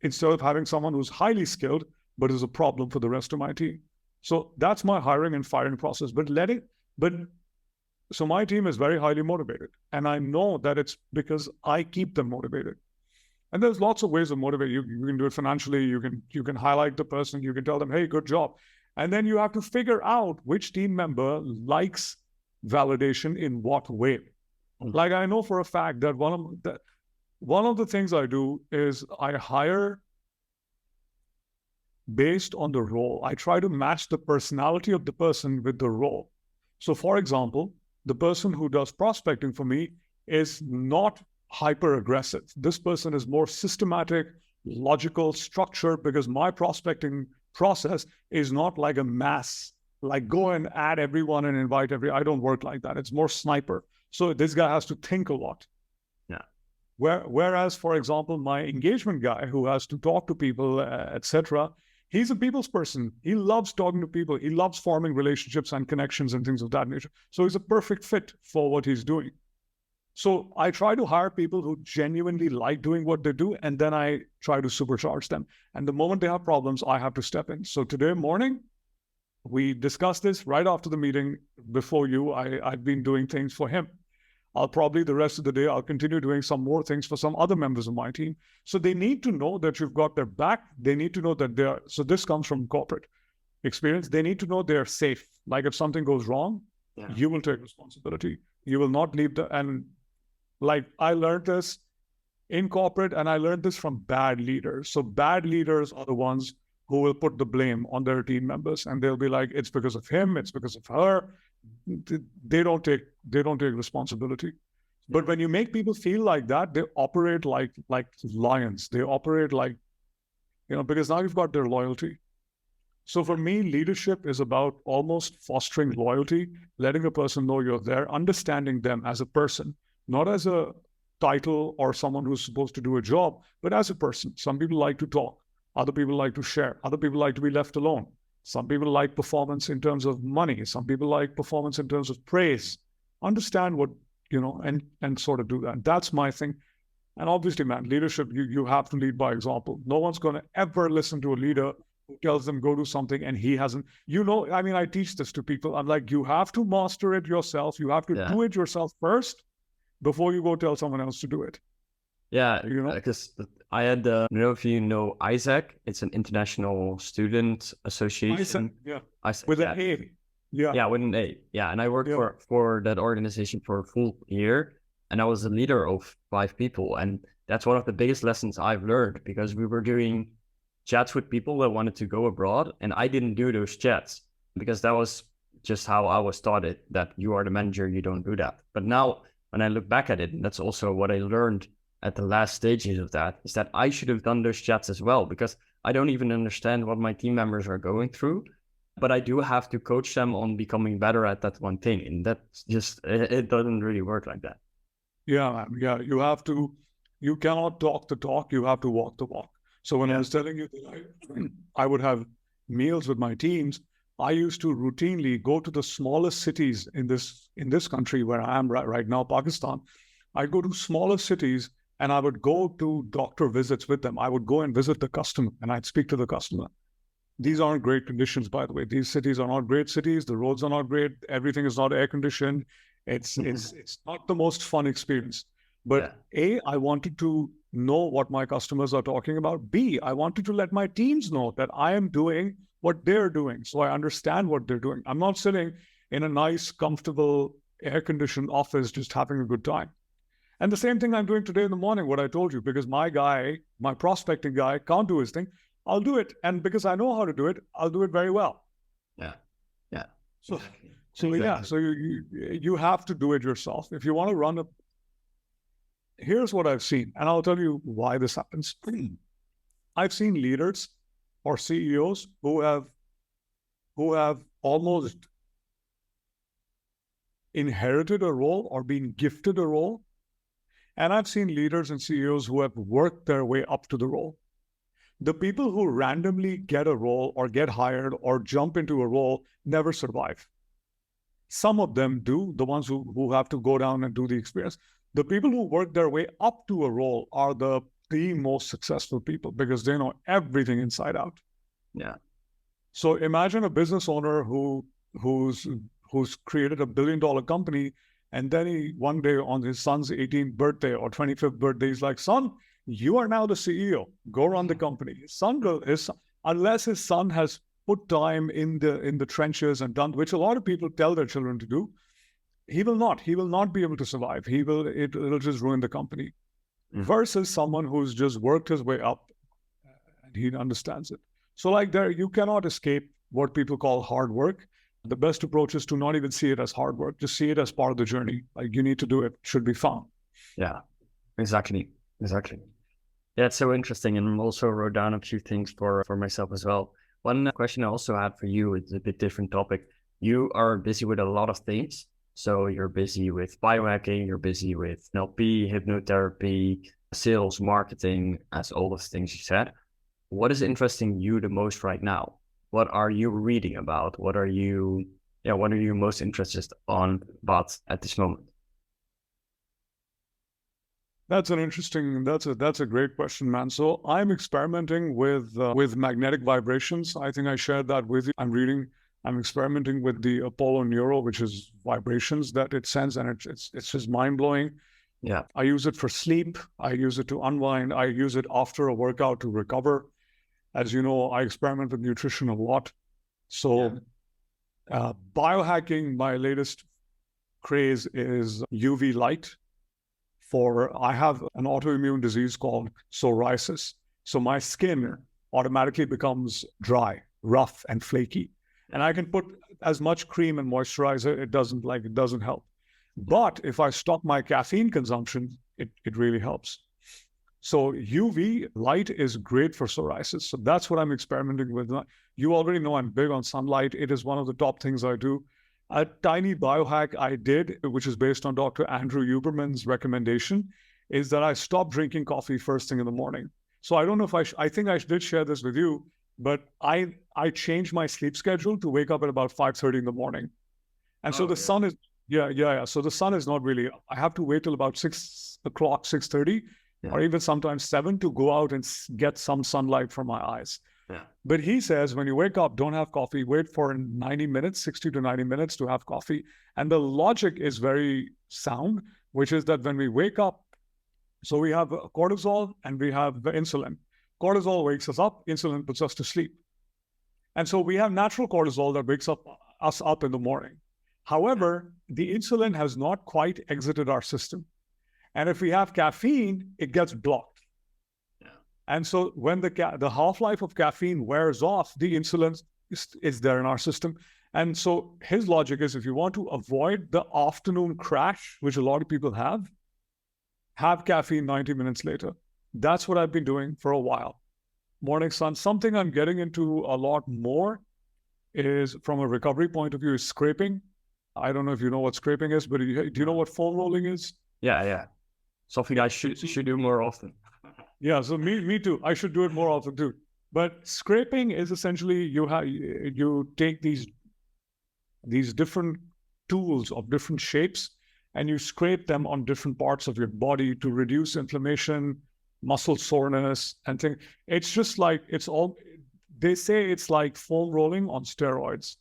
instead of having someone who's highly skilled, but is a problem for the rest of my team. So that's my hiring and firing process. So my team is very highly motivated, and I know that it's because I keep them motivated. And there's lots of ways of motivate. You can do it financially. You can highlight the person. You can tell them, hey, good job. And then you have to figure out which team member likes validation in what way. Like, I know for a fact that one of the things I do is I hire based on the role. I try to match the personality of the person with the role. So, for example, the person who does prospecting for me is not hyper aggressive. This person is more systematic, logical, structured, because my prospecting process is not like a mass, like go and add everyone and invite I don't work like that. It's more sniper. So this guy has to think a lot. Yeah. Whereas, for example, my engagement guy who has to talk to people, etc., he's a people's person. He loves talking to people. He loves forming relationships and connections and things of that nature. So he's a perfect fit for what he's doing. So I try to hire people who genuinely like doing what they do, and then I try to supercharge them. And the moment they have problems, I have to step in. So today morning, we discussed this right after the meeting before you. I've been doing things for him. I'll probably the rest of the day, I'll continue doing some more things for some other members of my team. So they need to know that you've got their back. They need to know that they're, so this comes from corporate experience. They need to know they're safe. Like if something goes wrong, you will take responsibility. You will not leave and like I learned this in corporate and I learned this from bad leaders. So bad leaders are the ones who will put the blame on their team members and they'll be like, it's because of him, it's because of her. They don't take responsibility. But when you make people feel like that, they operate like lions. They operate like, because now you've got their loyalty. So for me, leadership is about almost fostering loyalty, letting a person know you're there, understanding them as a person, not as a title or someone who's supposed to do a job, but as a person. Some people like to talk. Other people like to share. Other people like to be left alone. Some people like performance in terms of money. Some people like performance in terms of praise. Understand what, and sort of do that. That's my thing. And obviously, man, leadership, you have to lead by example. No one's going to ever listen to a leader who tells them go do something and he hasn't. I teach this to people. I'm like, you have to master it yourself. You have to do it yourself first before you go tell someone else to do it. Yeah, because I had I don't know if you know Isaac. It's an international student association. Isaac, with an A. Yeah, with an A. Yeah, and I worked for that organization for a full year, and I was the leader of 5 people, and that's one of the biggest lessons I've learned because we were doing chats with people that wanted to go abroad, and I didn't do those chats because that was just how I was taught it, that you are the manager, you don't do that. But now when I look back at it, and that's also what I learned at the last stages of that, is that I should have done those chats as well, because I don't even understand what my team members are going through, but I do have to coach them on becoming better at that one thing. And that's just, it doesn't really work like that. Yeah, man. Yeah, you cannot talk the talk, you have to walk the walk. So when I was telling you that I would have meals with my teams, I used to routinely go to the smallest cities in this country where I am right now, Pakistan. I'd go to smaller cities and I would go to doctor visits with them. I would go and visit the customer and I'd speak to the customer. These aren't great conditions, by the way. These cities are not great cities. The roads are not great. Everything is not air conditioned. It's not the most fun experience. But A, I wanted to know what my customers are talking about. B, I wanted to let my teams know that I am doing what they're doing. So I understand what they're doing. I'm not sitting in a nice, comfortable, air-conditioned office just having a good time. And the same thing I'm doing today in the morning, what I told you, because my prospecting guy can't do his thing. I'll do it. And because I know how to do it, I'll do it very well. Yeah. So you have to do it yourself. If you want to run here's what I've seen, and I'll tell you why this happens. I've seen leaders or CEOs who have almost inherited a role or been gifted a role. And I've seen leaders and CEOs who have worked their way up to the role. The people who randomly get a role or get hired or jump into a role never survive. Some of them do, the ones who have to go down and do the experience. The people who work their way up to a role are the most successful people because they know everything inside out. Yeah. So imagine a business owner who's created $1 billion company, and then one day on his son's 18th birthday or 25th birthday, he's like, son, you are now the CEO. Go run the company. Unless his son has put time in the trenches and done, which a lot of people tell their children to do, he will not be able to survive. It'll just ruin the company. versus someone who's just worked his way up and he understands it. So like there, you cannot escape what people call hard work. The best approach is to not even see it as hard work, just see it as part of the journey. Like you need to do it, should be fun. Yeah, exactly. Yeah, it's so interesting. And I also wrote down a few things for myself as well. One question I also had for you is a bit different topic. You are busy with a lot of things. So you're busy with biohacking, you're busy with NLP, hypnotherapy, sales, marketing, as all those things you said. What is interesting you the most right now? What are you reading about? What are you most interested about at this moment? That's a great question, man. So I'm experimenting with magnetic vibrations. I think I shared that with you. I'm experimenting with the Apollo Neuro, which is vibrations that it sends, and it's just mind blowing. Yeah. I use it for sleep. I use it to unwind. I use it after a workout to recover. As you know, I experiment with nutrition a lot. So biohacking, my latest craze is UV light. I have an autoimmune disease called psoriasis. So my skin automatically becomes dry, rough, and flaky. And I can put as much cream and moisturizer, it doesn't help. But if I stop my caffeine consumption, it really helps. So UV light is great for psoriasis. So that's what I'm experimenting with. You already know I'm big on sunlight. It is one of the top things I do. A tiny biohack I did, which is based on Dr. Andrew Huberman's recommendation, is that I stopped drinking coffee first thing in the morning. So I don't know if I think I did share this with you, but I changed my sleep schedule to wake up at about 5:30 in the morning. And so the sun is, So the sun is not really, I have to wait till about 6 o'clock, 6:30, or even sometimes 7 to go out and get some sunlight from my eyes. Yeah. But he says, when you wake up, don't have coffee, wait for 90 minutes, 60 to 90 minutes to have coffee. And the logic is very sound, which is that when we wake up, so we have cortisol and we have the insulin. Cortisol wakes us up, insulin puts us to sleep. And so we have natural cortisol that wakes us up in the morning. However, the insulin has not quite exited our system. And if we have caffeine, it gets blocked. And so when the half-life of caffeine wears off, the insulin is there in our system. And so his logic is, if you want to avoid the afternoon crash, which a lot of people have caffeine 90 minutes later. That's what I've been doing for a while. Morning sun. Something I'm getting into a lot more is, from a recovery point of view, is scraping. I don't know if you know what scraping is, but do you know what foam rolling is? Yeah. Something I should do more often. Yeah, so me too. I should do it more often too. But scraping is essentially you take these different tools of different shapes and you scrape them on different parts of your body to reduce inflammation, muscle soreness, and things. It's just like they say it's like foam rolling on steroids.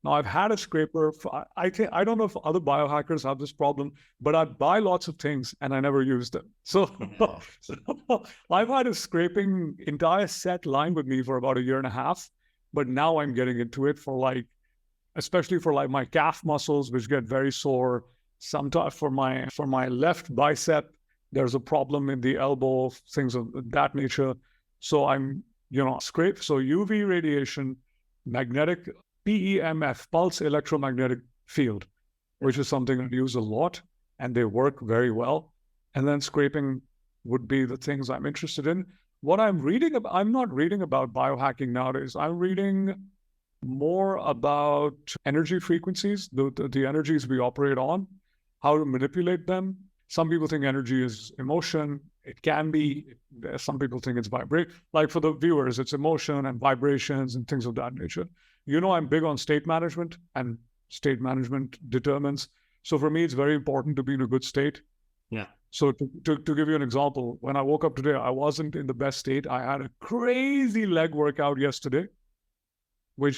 Now, I've had a scraper. I don't know if other biohackers have this problem, but I buy lots of things and I never use them. So I've had a scraping entire set lying with me for about 1.5 years, but now I'm getting into it especially for my calf muscles, which get very sore. Sometimes for my left bicep, there's a problem in the elbow, things of that nature. So I'm, scrape. So UV radiation, magnetic PEMF, pulse electromagnetic field, which is something I use a lot, and they work very well. And then scraping would be the things I'm interested in. What I'm reading about, I'm not reading about biohacking nowadays. I'm reading more about energy frequencies, the energies we operate on, how to manipulate them. Some people think energy is emotion. It can be. Some people think it's vibration. Like for the viewers, it's emotion and vibrations and things of that nature. I'm big on state management, and state management determines. So for me, it's very important to be in a good state. Yeah. So to give you an example, when I woke up today, I wasn't in the best state. I had a crazy leg workout yesterday,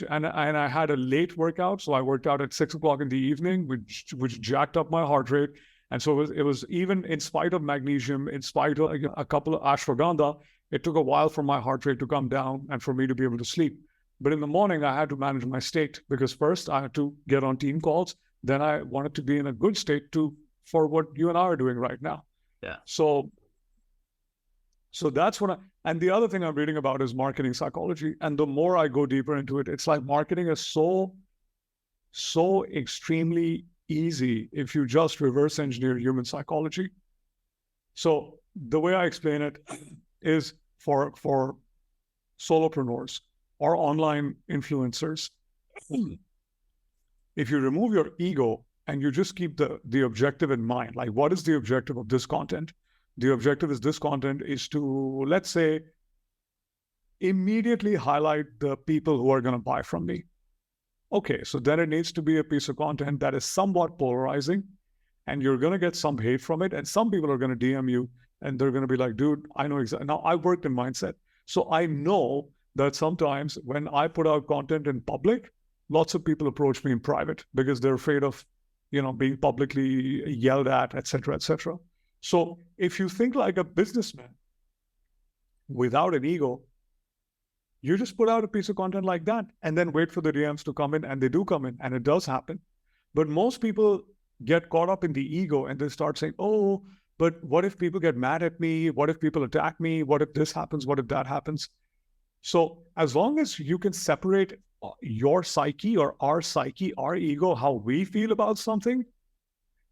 and I had a late workout. So I worked out at 6 o'clock in the evening, which jacked up my heart rate. And so it was even in spite of magnesium, in spite of a couple of ashwagandha, it took a while for my heart rate to come down and for me to be able to sleep. But in the morning, I had to manage my state, because first I had to get on team calls. Then I wanted to be in a good state for what you and I are doing right now. Yeah. So So that's and the other thing I'm reading about is marketing psychology. And the more I go deeper into it, it's like marketing is so extremely easy if you just reverse engineer human psychology. So the way I explain it is for solopreneurs or online influencers, if you remove your ego and you just keep the objective in mind, like what is the objective of this content? The objective is this content is to, let's say, immediately highlight the people who are going to buy from me. Okay, so then it needs to be a piece of content that is somewhat polarizing, and you're going to get some hate from it. And some people are going to DM you and they're going to be like, dude, I know exactly. Now, I worked in mindset. So I know that sometimes when I put out content in public, lots of people approach me in private because they're afraid of, being publicly yelled at, et cetera, et cetera. So if you think like a businessman without an ego, you just put out a piece of content like that and then wait for the DMs to come in, and they do come in, and it does happen. But most people get caught up in the ego and they start saying, oh, but what if people get mad at me? What if people attack me? What if this happens? What if that happens? So as long as you can separate your psyche or our ego, how we feel about something,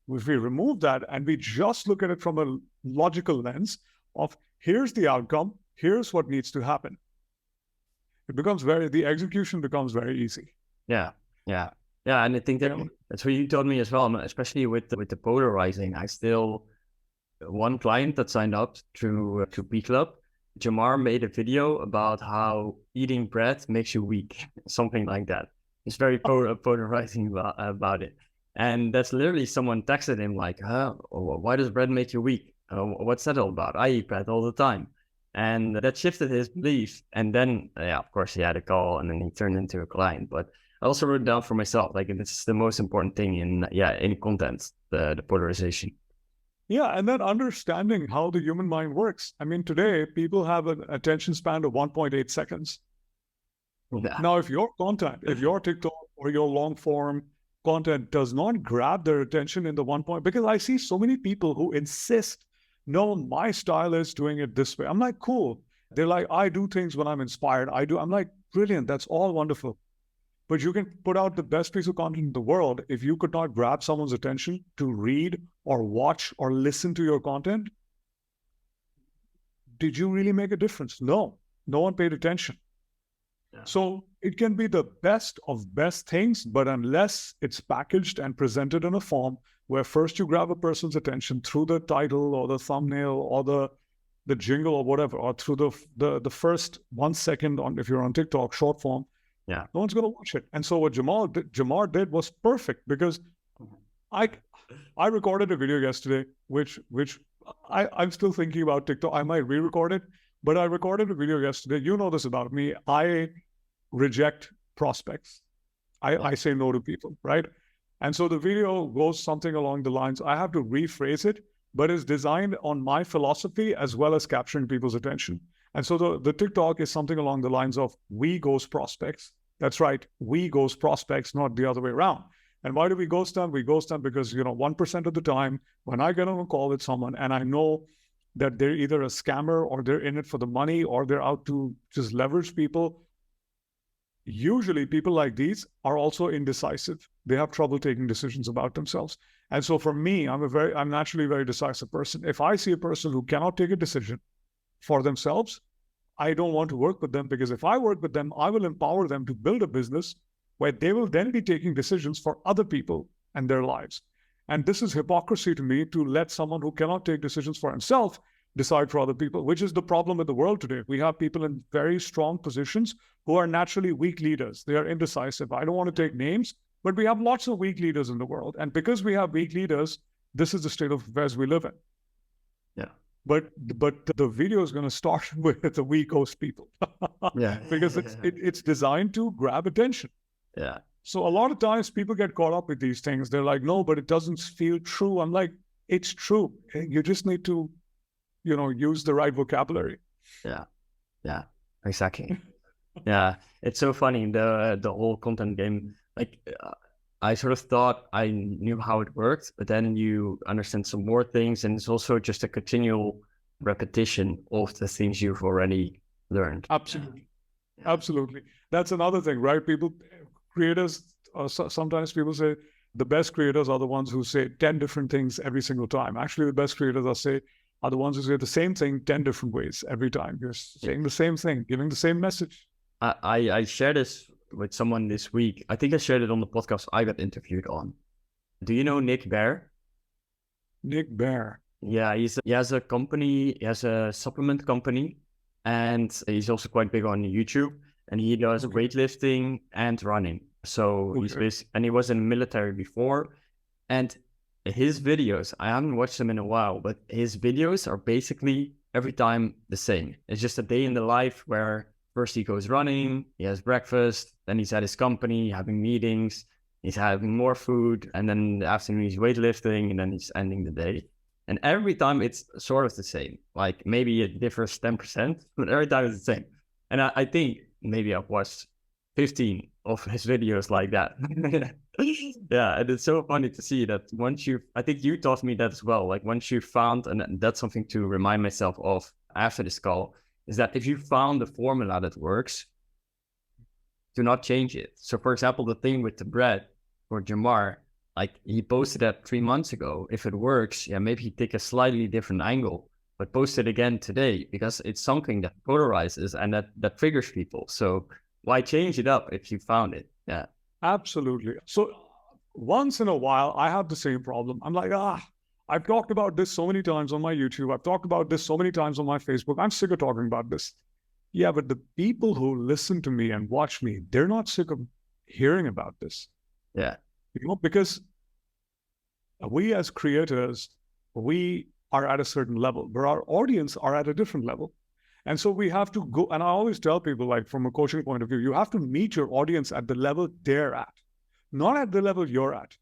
if we remove that and we just look at it from a logical lens of here's the outcome, here's what needs to happen, the execution becomes very easy. Yeah. And I think that's what you told me as well, especially with the polarizing. One client that signed up to P Club, Jamar made a video about how eating bread makes you weak, something like that. It's very polarizing about it. And that's literally someone texted him like, why does bread make you weak? What's that all about? I eat bread all the time. And that shifted his belief. And then, of course, he had a call and then he turned into a client. But I also wrote it down for myself. Like, this is the most important thing in content, the polarization. Yeah, and then understanding how the human mind works. I mean, today, people have an attention span of 1.8 seconds. Yeah. Now, if your TikTok or your long form content does not grab their attention in the 1 point, because I see so many people who insist, no, my style is doing it this way. I'm like, cool. They're like, I do things when I'm inspired. I'm like, brilliant. That's all wonderful. But you can put out the best piece of content in the world. If you could not grab someone's attention to read or watch or listen to your content, did you really make a difference? No one paid attention. Yeah. So it can be the best of best things, but unless it's packaged and presented in a form where first you grab a person's attention through the title or the thumbnail or the jingle or whatever, or through the first 1 second if you're on TikTok, short form, no one's going to watch it. And so what Jamar did was perfect, because I recorded a video yesterday, which I'm still thinking about TikTok. I might re-record it, but I recorded a video yesterday. You know this about me. I reject prospects. I say no to people, right? And so the video goes something along the lines, I have to rephrase it, but it's designed on my philosophy as well as capturing people's attention. And so the TikTok is something along the lines of, we ghost prospects. That's right. We ghost prospects, not the other way around. And why do we ghost them? We ghost them because, 1% of the time when I get on a call with someone and I know that they're either a scammer or they're in it for the money or they're out to just leverage people, usually people like these are also indecisive. They have trouble taking decisions about themselves. And so for me, I'm naturally a very decisive person. If I see a person who cannot take a decision for themselves, I don't want to work with them, because if I work with them, I will empower them to build a business where they will then be taking decisions for other people and their lives. And this is hypocrisy to me, to let someone who cannot take decisions for himself decide for other people, which is the problem in the world today. We have people in very strong positions who are naturally weak leaders. They are indecisive. I don't want to take names, but we have lots of weak leaders in the world. And because we have weak leaders, this is the state of affairs we live in. Yeah. But the video is going to start with the we ghost people. Yeah. Because it's designed to grab attention. Yeah. So a lot of times people get caught up with these things. They're like, no, but it doesn't feel true. I'm like, it's true. You just need to, use the right vocabulary. Yeah, exactly. Yeah, it's so funny, the whole content game. Like, I sort of thought I knew how it worked, but then you understand some more things, and it's also just a continual repetition of the things you've already learned. Absolutely. Absolutely. That's another thing, right? Creators, sometimes people say the best creators are the ones who say 10 different things every single time. Actually, the best creators are the ones who say the same thing 10 different ways every time. You're saying the same thing, giving the same message. I shared this with someone this week. I think I shared it on the podcast I got interviewed on. Do you know Nick Bear? Nick Bear. Yeah, he has a company, he has a supplement company, and he's also quite big on YouTube, and he does weightlifting and running. So he was in the military before, and his videos, I haven't watched them in a while, but his videos are basically every time the same. It's just a day in the life where first he goes running, he has breakfast, then he's at his company having meetings, he's having more food, and then in the afternoon he's weightlifting, and then he's ending the day. And every time it's sort of the same. Like maybe it differs 10%, but every time it's the same. And I think maybe I've watched 15 of his videos like that. Yeah, and it's so funny to see that I think you taught me that as well. Like once you found, and that's something to remind myself of after this call, is that if you found the formula that works, do not change it. So for example, the thing with the bread for Jamar, like he posted that 3 months ago. If it works, yeah, maybe he take a slightly different angle, but post it again today because it's something that polarizes and that triggers people. So why change it up if you found it? Yeah. Absolutely. So once in a while, I have the same problem. I'm like, I've talked about this so many times on my YouTube. I've talked about this so many times on my Facebook. I'm sick of talking about this. Yeah, but the people who listen to me and watch me, they're not sick of hearing about this. Yeah. Because we as creators, we are at a certain level, but our audience are at a different level. And so we have to go, and I always tell people, like from a coaching point of view, you have to meet your audience at the level they're at, not at the level you're at.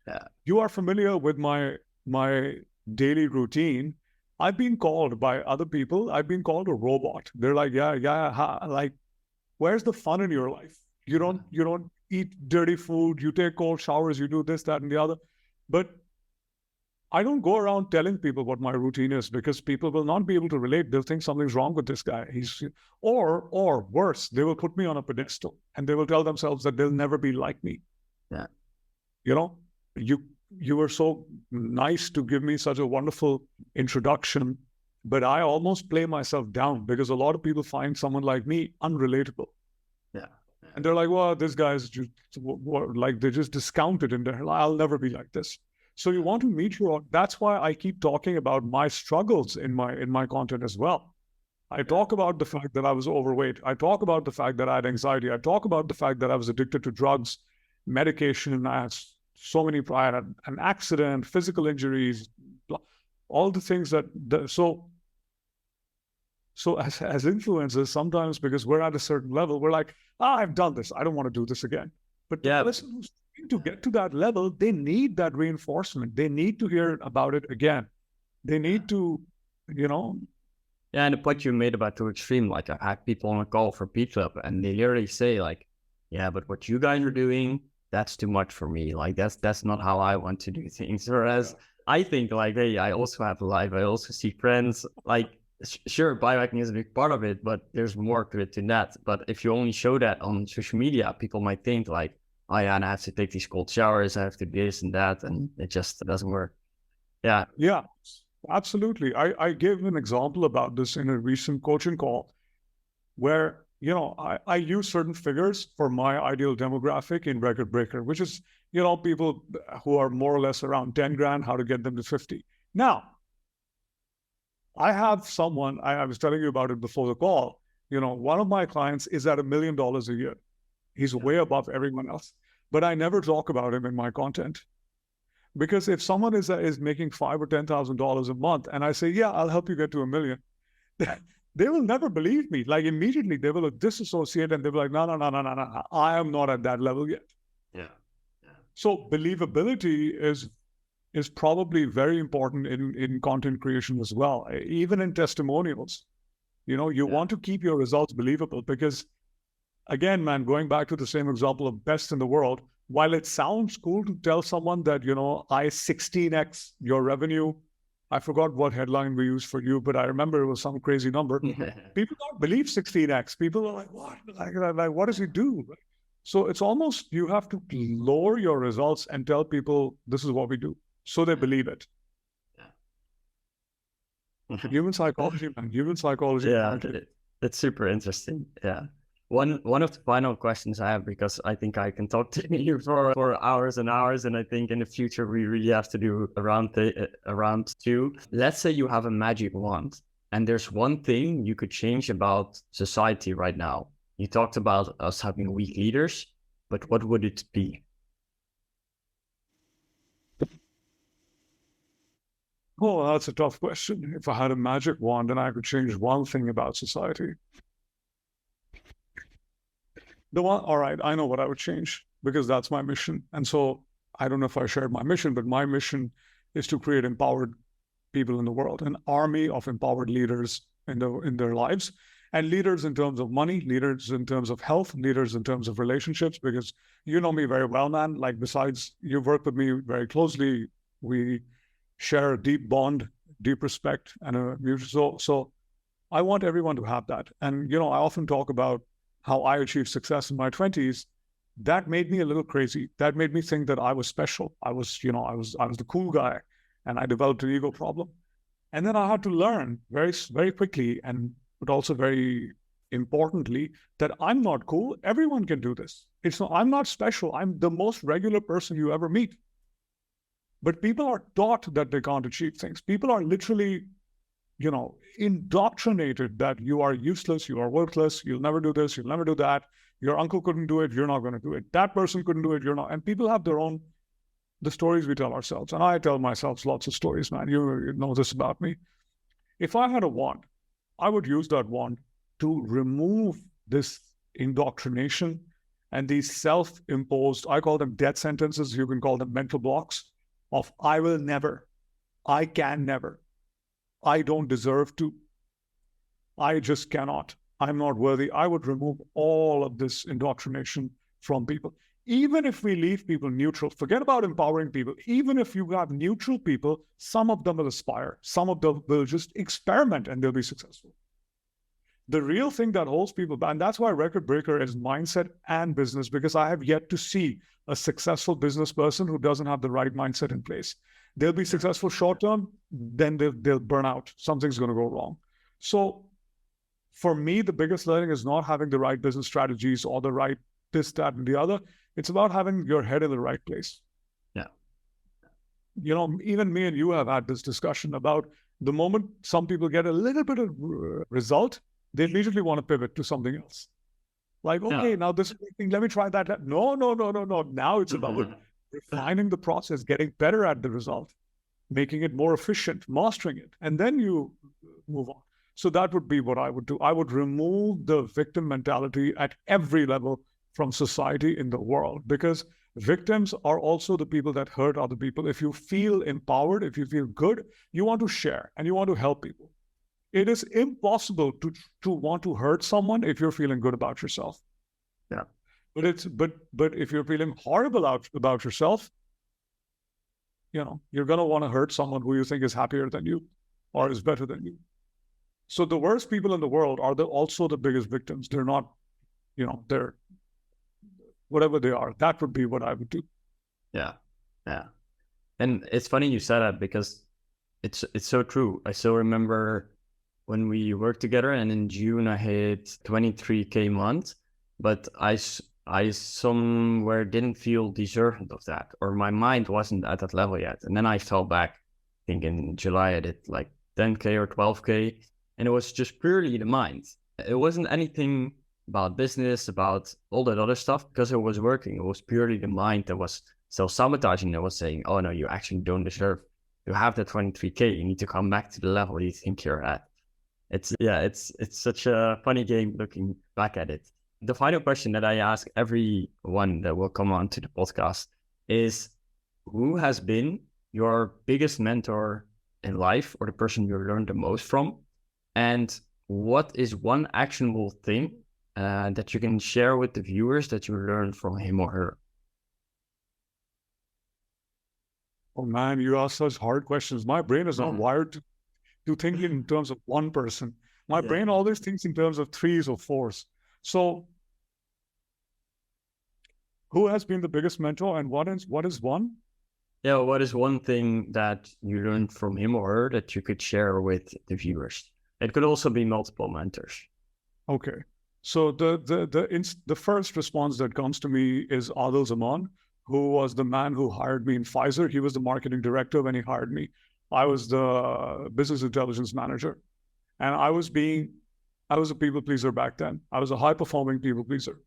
Yeah. You are familiar with my daily routine. I've been called by other people, I've been called a robot. They're like, like, where's the fun in your life? You don't eat dirty food, you take cold showers, you do this, that, and the other. But I don't go around telling people what my routine is because people will not be able to relate. They'll think something's wrong with this guy. Or worse, they will put me on a pedestal and they will tell themselves that they'll never be like me. Yeah. You were so nice to give me such a wonderful introduction, but I almost play myself down because a lot of people find someone like me unrelatable. Yeah. And they're like, well, this guy's just like, they just discount it and they're like, I'll never be like this. So you want to meet that's why I keep talking about my struggles in my content as well. I talk about the fact that I was overweight. I talk about the fact that I had anxiety. I talk about the fact that I was addicted to drugs, medication, and I had I had an accident, physical injuries, all the things so as influencers, sometimes because we're at a certain level, we're like, I've done this. I don't want to do this again. But the person who's trying to get to that level, they need that reinforcement. They need to hear about it again. They need to, Yeah, and the point you made about too extreme, like I had people on a call for P Club and they literally say like, yeah, but what you guys are doing, that's too much for me. Like that's not how I want to do things. Whereas I think like, hey, I also have a life. I also see friends. Like, sure, biohacking is a big part of it, but there's more to it than that. But if you only show that on social media, people might think like, oh yeah, and I have to take these cold showers, I have to do this and that, and it just doesn't work. Yeah. Yeah, absolutely. I gave an example about this in a recent coaching call where, I use certain figures for my ideal demographic in Record Breaker, which is, people who are more or less around 10 grand, how to get them to 50. Now, I have someone, I was telling you about it before the call, one of my clients is at $1 million a year. He's way above everyone else, but I never talk about him in my content. Because if someone is making $5,000 or $10,000 a month, and I say, yeah, I'll help you get to $1 million, they will never believe me. Like immediately they will disassociate and they'll be like, no, I am not at that level yet. Yeah. So believability is probably very important in content creation as well, even in testimonials. You want to keep your results believable because, again, man, going back to the same example of best in the world, while it sounds cool to tell someone that, I 16x your revenue I forgot what headline we used for you, but I remember it was some crazy number. People don't believe 16x. People are like, what? Like, what does he do? So it's almost, you have to lower your results and tell people this is what we do, so they believe it. Human psychology, man. Human psychology. Yeah, that's super interesting. Yeah. One of the final questions I have, because I think I can talk to you for hours and hours, and I think in the future we really have to do around two. Let's say you have a magic wand, and there's one thing you could change about society right now. You talked about us having weak leaders, but what would it be? Oh, that's a tough question. If I had a magic wand and I could change one thing about society, all right, I know what I would change because that's my mission. And so I don't know if I shared my mission, but my mission is to create empowered people in the world, an army of empowered leaders in their lives, and leaders in terms of money, leaders in terms of health, leaders in terms of relationships, because you know me very well, man. Like, besides, you've worked with me very closely. We share a deep bond, deep respect, and a mutual. So I want everyone to have that. And, I often talk about how I achieved success in my 20s. That made me a little crazy. That made me think that I was special. I was the cool guy, and I developed an ego problem. And then I had to learn very, very quickly, but also very importantly, that I'm not cool. Everyone can do this. I'm not special. I'm the most regular person you ever meet. But people are taught that they can't achieve things. People are literally, indoctrinated that you are useless, you are worthless, you'll never do this, you'll never do that. Your uncle couldn't do it, you're not going to do it. That person couldn't do it, you're not. And people have the stories we tell ourselves. And I tell myself lots of stories, man. You know this about me. If I had a wand, I would use that wand to remove this indoctrination and these self-imposed, I call them death sentences, you can call them mental blocks, of I will never, I can never, I don't deserve to, I just cannot, I'm not worthy. I would remove all of this indoctrination from people. Even if we leave people neutral, forget about empowering people. Even if you have neutral people, some of them will aspire. Some of them will just experiment and they'll be successful. The real thing that holds people back, and that's why Record Breaker is mindset and business, because I have yet to see a successful business person who doesn't have the right mindset in place. They'll be successful short term, then they'll burn out. Something's going to go wrong. So for me, the biggest learning is not having the right business strategies or the right this, that, and the other. It's about having your head in the right place. Yeah. Even me and you have had this discussion about the moment some people get a little bit of result, they immediately want to pivot to something else. Like, okay, now this thing, let me try that. No. Now it's about refining the process, getting better at the result, making it more efficient, mastering it, and then you move on. So that would be what I would do. I would remove the victim mentality at every level from society in the world, because victims are also the people that hurt other people. If you feel empowered, if you feel good, you want to share and you want to help people. It is impossible to want to hurt someone if you're feeling good about yourself. Yeah. But if you're feeling horrible about yourself, you're going to want to hurt someone who you think is happier than you or is better than you. So the worst people in the world are also the biggest victims. They're not, they're whatever they are. That would be what I would do. Yeah. And it's funny you said that, because it's so true. I still remember when we worked together, and in June I hit 23K month, but I somewhere didn't feel deserving of that, or my mind wasn't at that level yet. And then I fell back. I think in July I did like 10K or 12K, and it was just purely the mind. It wasn't anything about business, about all that other stuff, because it was working. It was purely the mind that was self-sabotaging, that was saying, oh no, you actually don't deserve to have that 23K. You need to come back to the level you think you're at. It's such a funny game looking back at it. The final question that I ask everyone that will come on to the podcast is, who has been your biggest mentor in life, or the person you learned the most from? And what is one actionable thing that you can share with the viewers that you learned from him or her? Oh man, you ask such hard questions. My brain is not wired to think in terms of one person. My brain always thinks in terms of threes or fours. So who has been the biggest mentor and what is one? Yeah, what is one thing that you learned from him or her that you could share with the viewers? It could also be multiple mentors. Okay. So the first response that comes to me is Adil Zaman, who was the man who hired me in Pfizer. He was the marketing director when he hired me. I was the business intelligence manager. And I was a people pleaser back then. I was a high performing people pleaser.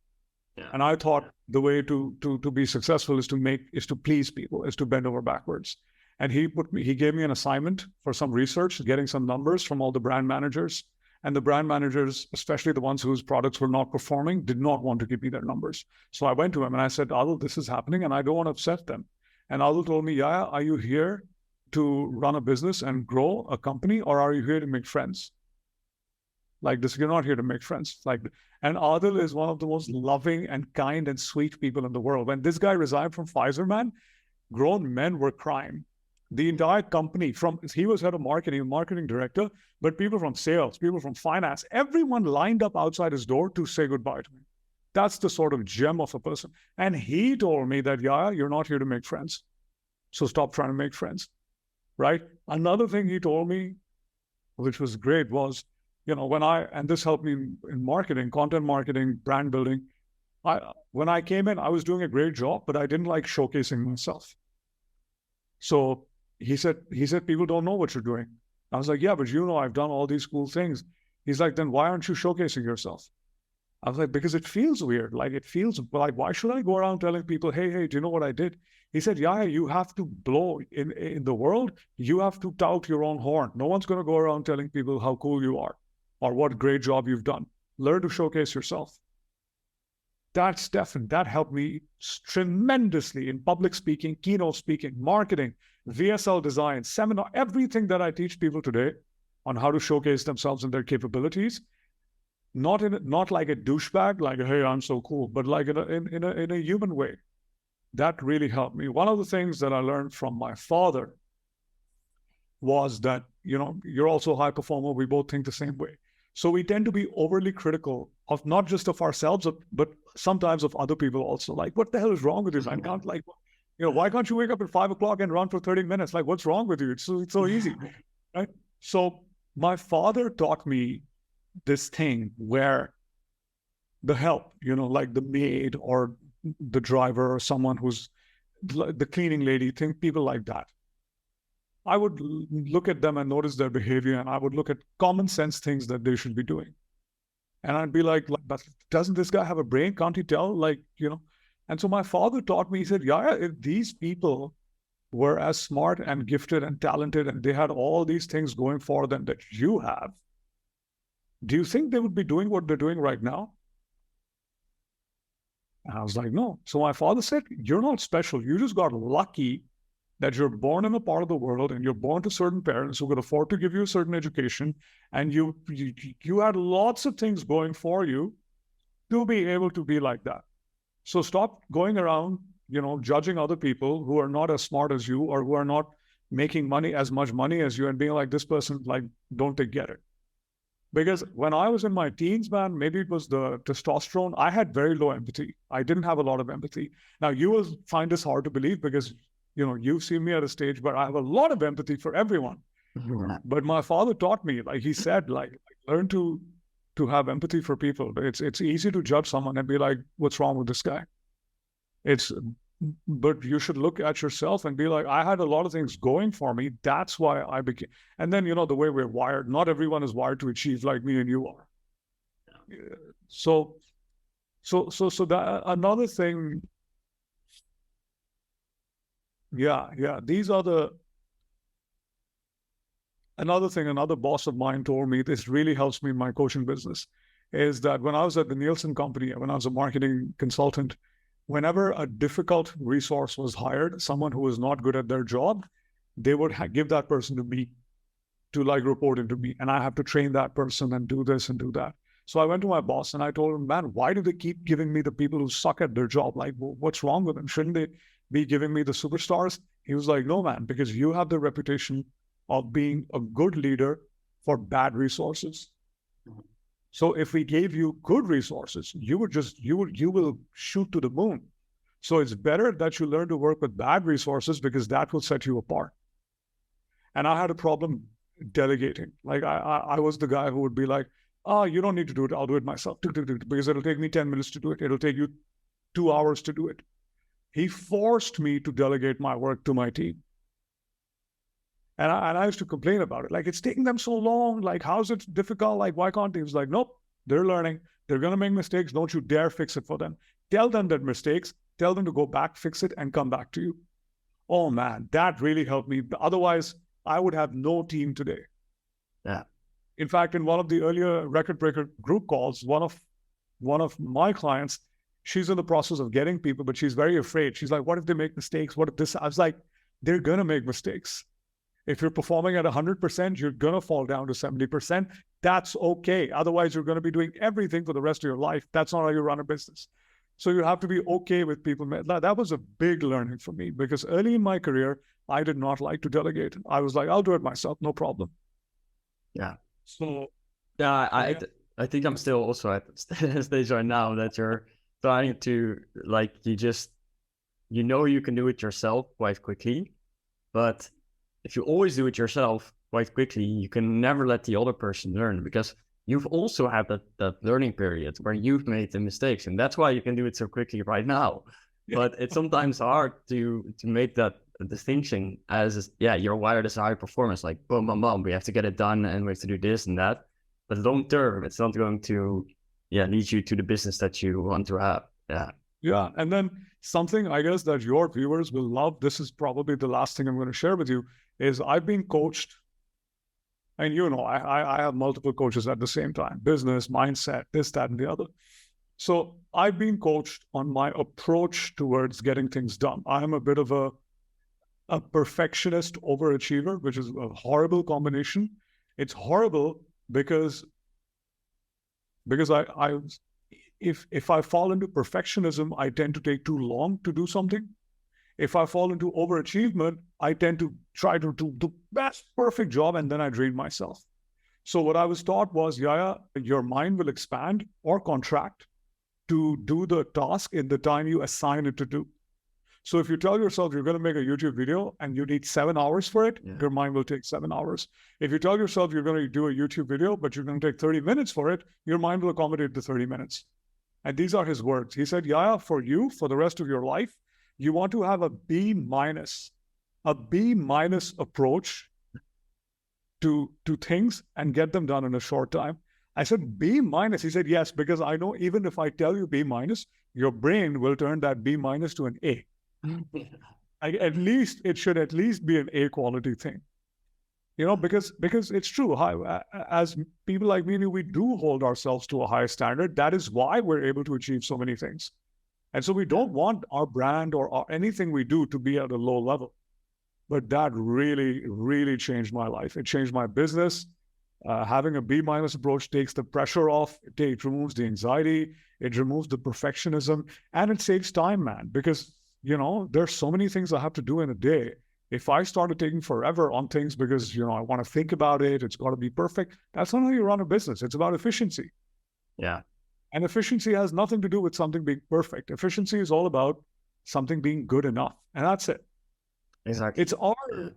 Yeah. And I thought the way to be successful is to please people, is to bend over backwards. And he gave me an assignment for some research, getting some numbers from all the brand managers. And the brand managers, especially the ones whose products were not performing, did not want to give me their numbers. So I went to him and I said, Adil, this is happening and I don't want to upset them. And Adil told me, Yahya, are you here to run a business and grow a company, or are you here to make friends? Like this, you're not here to make friends. And Adil is one of the most loving and kind and sweet people in the world. When this guy resigned from Pfizer, man, grown men were crying. The entire company, he was head of marketing, marketing director, but people from sales, people from finance, everyone lined up outside his door to say goodbye to me. That's the sort of gem of a person. And he told me that, yeah, you're not here to make friends. So stop trying to make friends, right? Another thing he told me, which was great, was, and this helped me in marketing, content marketing, brand building. When I came in, I was doing a great job, but I didn't like showcasing myself. So he said, people don't know what you're doing. I was like, yeah, but I've done all these cool things. He's like, then why aren't you showcasing yourself? I was like, because it feels weird. It feels like, why should I go around telling people, hey, do you know what I did? He said, yeah, you have to blow in the world. You have to tout your own horn. No one's going to go around telling people how cool you are or what great job you've done. Learn to showcase yourself. That's definitely, that helped me tremendously in public speaking, keynote speaking, marketing, VSL design, seminar, everything that I teach people today on how to showcase themselves and their capabilities. Not like a douchebag, like, hey, I'm so cool, but like in a human way. That really helped me. One of the things that I learned from my father was that, you're also a high performer. We both think the same way. So we tend to be overly critical of not just of ourselves, but sometimes of other people also. Like, what the hell is wrong with you? I can't why can't you wake up at 5 o'clock and run for 30 minutes? Like, what's wrong with you? It's so easy, right? So my father taught me this thing where the help, like the maid or the driver or someone who's the cleaning lady, people like that. I would look at them and notice their behavior, and I would look at common sense things that they should be doing. And I'd be like, but doesn't this guy have a brain? Can't he tell? And so my father taught me, he said, yeah, if these people were as smart and gifted and talented, and they had all these things going for them that you have, do you think they would be doing what they're doing right now? And I was like, no. So my father said, you're not special. You just got lucky that you're born in a part of the world and you're born to certain parents who could afford to give you a certain education, and you had lots of things going for you to be able to be like that. So stop going around, judging other people who are not as smart as you or who are not making as much money as you and being like, this person, don't they get it? Because when I was in my teens, man, maybe it was the testosterone, I had very low empathy. I didn't have a lot of empathy. Now, you will find this hard to believe because you've seen me at a stage, but I have a lot of empathy for everyone. But my father taught me, he said, learn to have empathy for people. It's easy to judge someone and be like, what's wrong with this guy? But you should look at yourself and be like, I had a lot of things going for me. That's why I became. And then, the way we're wired, not everyone is wired to achieve like me and you are. So that another thing. Yeah. These are another boss of mine told me, this really helps me in my coaching business, is that when I was at the Nielsen company, when I was a marketing consultant, whenever a difficult resource was hired, someone who was not good at their job, they would give that person to me to report into me. And I have to train that person and do this and do that. So I went to my boss and I told him, man, why do they keep giving me the people who suck at their job? What's wrong with them? Shouldn't they be giving me the superstars. He was like, no, man, because you have the reputation of being a good leader for bad resources. So if we gave you good resources, you will shoot to the moon. So it's better that you learn to work with bad resources because that will set you apart. And I had a problem delegating. Like I was the guy who would be like, oh, you don't need to do it. I'll do it myself. Because it'll take me 10 minutes to do it. It'll take you 2 hours to do it. He forced me to delegate my work to my team. And I used to complain about it. Like, it's taking them so long. Like, how's it difficult? Like, why can't they? He was like, nope, they're learning. They're going to make mistakes. Don't you dare fix it for them. Tell them that mistakes. Tell them to go back, fix it, and come back to you. Oh, man, that really helped me. Otherwise, I would have no team today. Yeah. In fact, in one of the earlier Record Breaker group calls, one of my clients, she's in the process of getting people, but she's very afraid. She's like, what if they make mistakes? What if this? I was like, they're going to make mistakes. If you're performing at 100%, you're going to fall down to 70%. That's okay. Otherwise, you're going to be doing everything for the rest of your life. That's not how you run a business. So you have to be okay with people. That was a big learning for me because early in my career, I did not like to delegate. I was like, I'll do it myself. No problem. Yeah. So yeah, I think I'm still also at the stage right now that you're trying to, like, you know you can do it yourself quite quickly, but if you always do it yourself quite quickly, you can never let the other person learn because you've also had that learning period where you've made the mistakes, and that's why you can do it so quickly right now. Yeah. But it's sometimes hard to make that distinction as, yeah, you're wired as a high performance, like boom, boom, boom, we have to get it done and we have to do this and that. But long term, it's not going to, lead you to the business that you want to have. Yeah. Yeah. And then something I guess that your viewers will love, this is probably the last thing I'm going to share with you, is I've been coached. And I have multiple coaches at the same time, business, mindset, this, that, and the other. So I've been coached on my approach towards getting things done. I am a bit of a perfectionist overachiever, which is a horrible combination. It's horrible because if I fall into perfectionism, I tend to take too long to do something. If I fall into overachievement, I tend to try to do the best perfect job and then I drain myself. So what I was taught was, Yahya, your mind will expand or contract to do the task in the time you assign it to do. So if you tell yourself you're going to make a YouTube video and you need 7 hours for it, your mind will take 7 hours. If you tell yourself you're going to do a YouTube video, but you're going to take 30 minutes for it, your mind will accommodate the 30 minutes. And these are his words. He said, Yahya, for you, for the rest of your life, you want to have a B minus approach to things and get them done in a short time. I said, B minus. He said, yes, because I know even if I tell you B minus, your brain will turn that B minus to an A. It should at least be an A quality thing. Because it's true. As people like me, we do hold ourselves to a high standard. That is why we're able to achieve so many things. And so we don't want our brand or anything we do to be at a low level. But that really, really changed my life. It changed my business. Having a B minus approach takes the pressure off. It removes the anxiety. It removes the perfectionism. And it saves time, man. Because, there's so many things I have to do in a day. If I started taking forever on things because, I want to think about it, it's got to be perfect. That's not how you run a business. It's about efficiency. Yeah. And efficiency has nothing to do with something being perfect. Efficiency is all about something being good enough. And that's it. Exactly.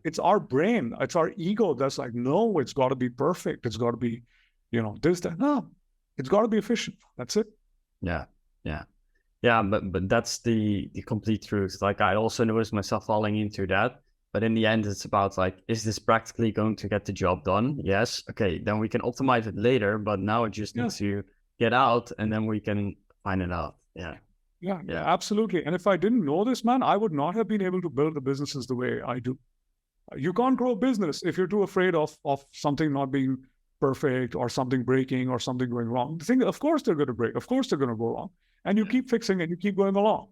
It's our brain. It's our ego that's like, no, it's got to be perfect. It's got to be, this, that. No, it's got to be efficient. That's it. Yeah. Yeah. Yeah. But that's the complete truth. Like, I also noticed myself falling into that. But in the end, it's about like, is this practically going to get the job done? Yes. Okay. Then we can optimize it later. But now it just needs to get out and then we can find it out. Yeah. Yeah, absolutely. And if I didn't know this, man, I would not have been able to build the businesses the way I do. You can't grow a business if you're too afraid of something not being perfect or something breaking or something going wrong. The thing, of course, they're going to break. Of course, they're going to go wrong. And you keep fixing and you keep going along.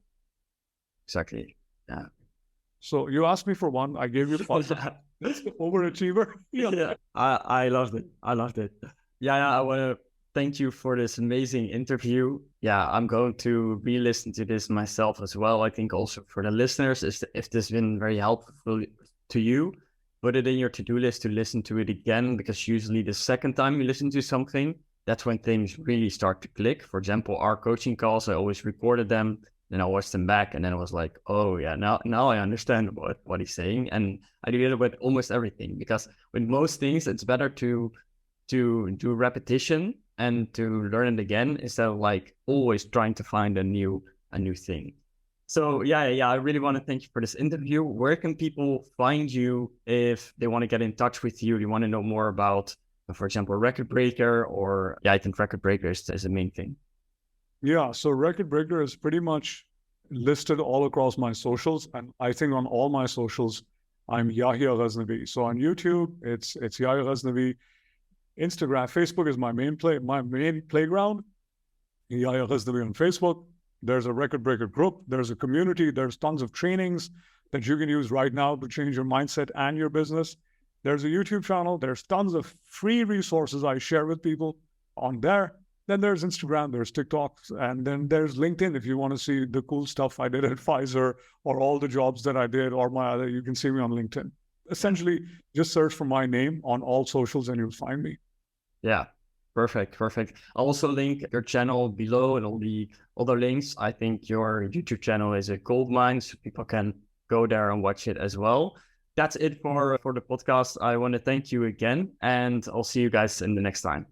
Exactly. Yeah. So you asked me for one. I gave you one. That's the overachiever. Yeah. I loved it. Yeah. I want to Thank you for this amazing interview. Yeah, I'm going to re-listen to this myself as well. I think also for the listeners, if this has been very helpful to you, put it in your to-do list to listen to it again, because usually the second time you listen to something, that's when things really start to click. For example, our coaching calls, I always recorded them, then I watched them back, and then I was like, oh yeah, now I understand what he's saying. And I did it with almost everything, because with most things, it's better to do repetition and to learn it again instead of like always trying to find a new thing. So yeah, I really want to thank you for this interview. Where can people find you if they want to get in touch with you? You want to know more about, for example, Record Breaker, or I think Record Breaker is the main thing. Yeah, so Record Breaker is pretty much listed all across my socials, and I think on all my socials, I'm Yahya Ghaznavi. So on YouTube, it's Yahya Ghaznavi. Instagram, Facebook is my main playground. Yahya Ghaznavi on Facebook. There's a Record Breaker group. There's a community. There's tons of trainings that you can use right now to change your mindset and your business. There's a YouTube channel. There's tons of free resources I share with people on there. Then there's Instagram, there's TikTok, and then there's LinkedIn. If you want to see the cool stuff I did at Pfizer, or all the jobs that I did, or my other, you can see me on LinkedIn. Essentially, just search for my name on all socials and you'll find me. Yeah, perfect. I'll also link your channel below and all the other links. I think your YouTube channel is a gold mine, so people can go there and watch it as well. That's it for the podcast. I want to thank you again, and I'll see you guys in the next time.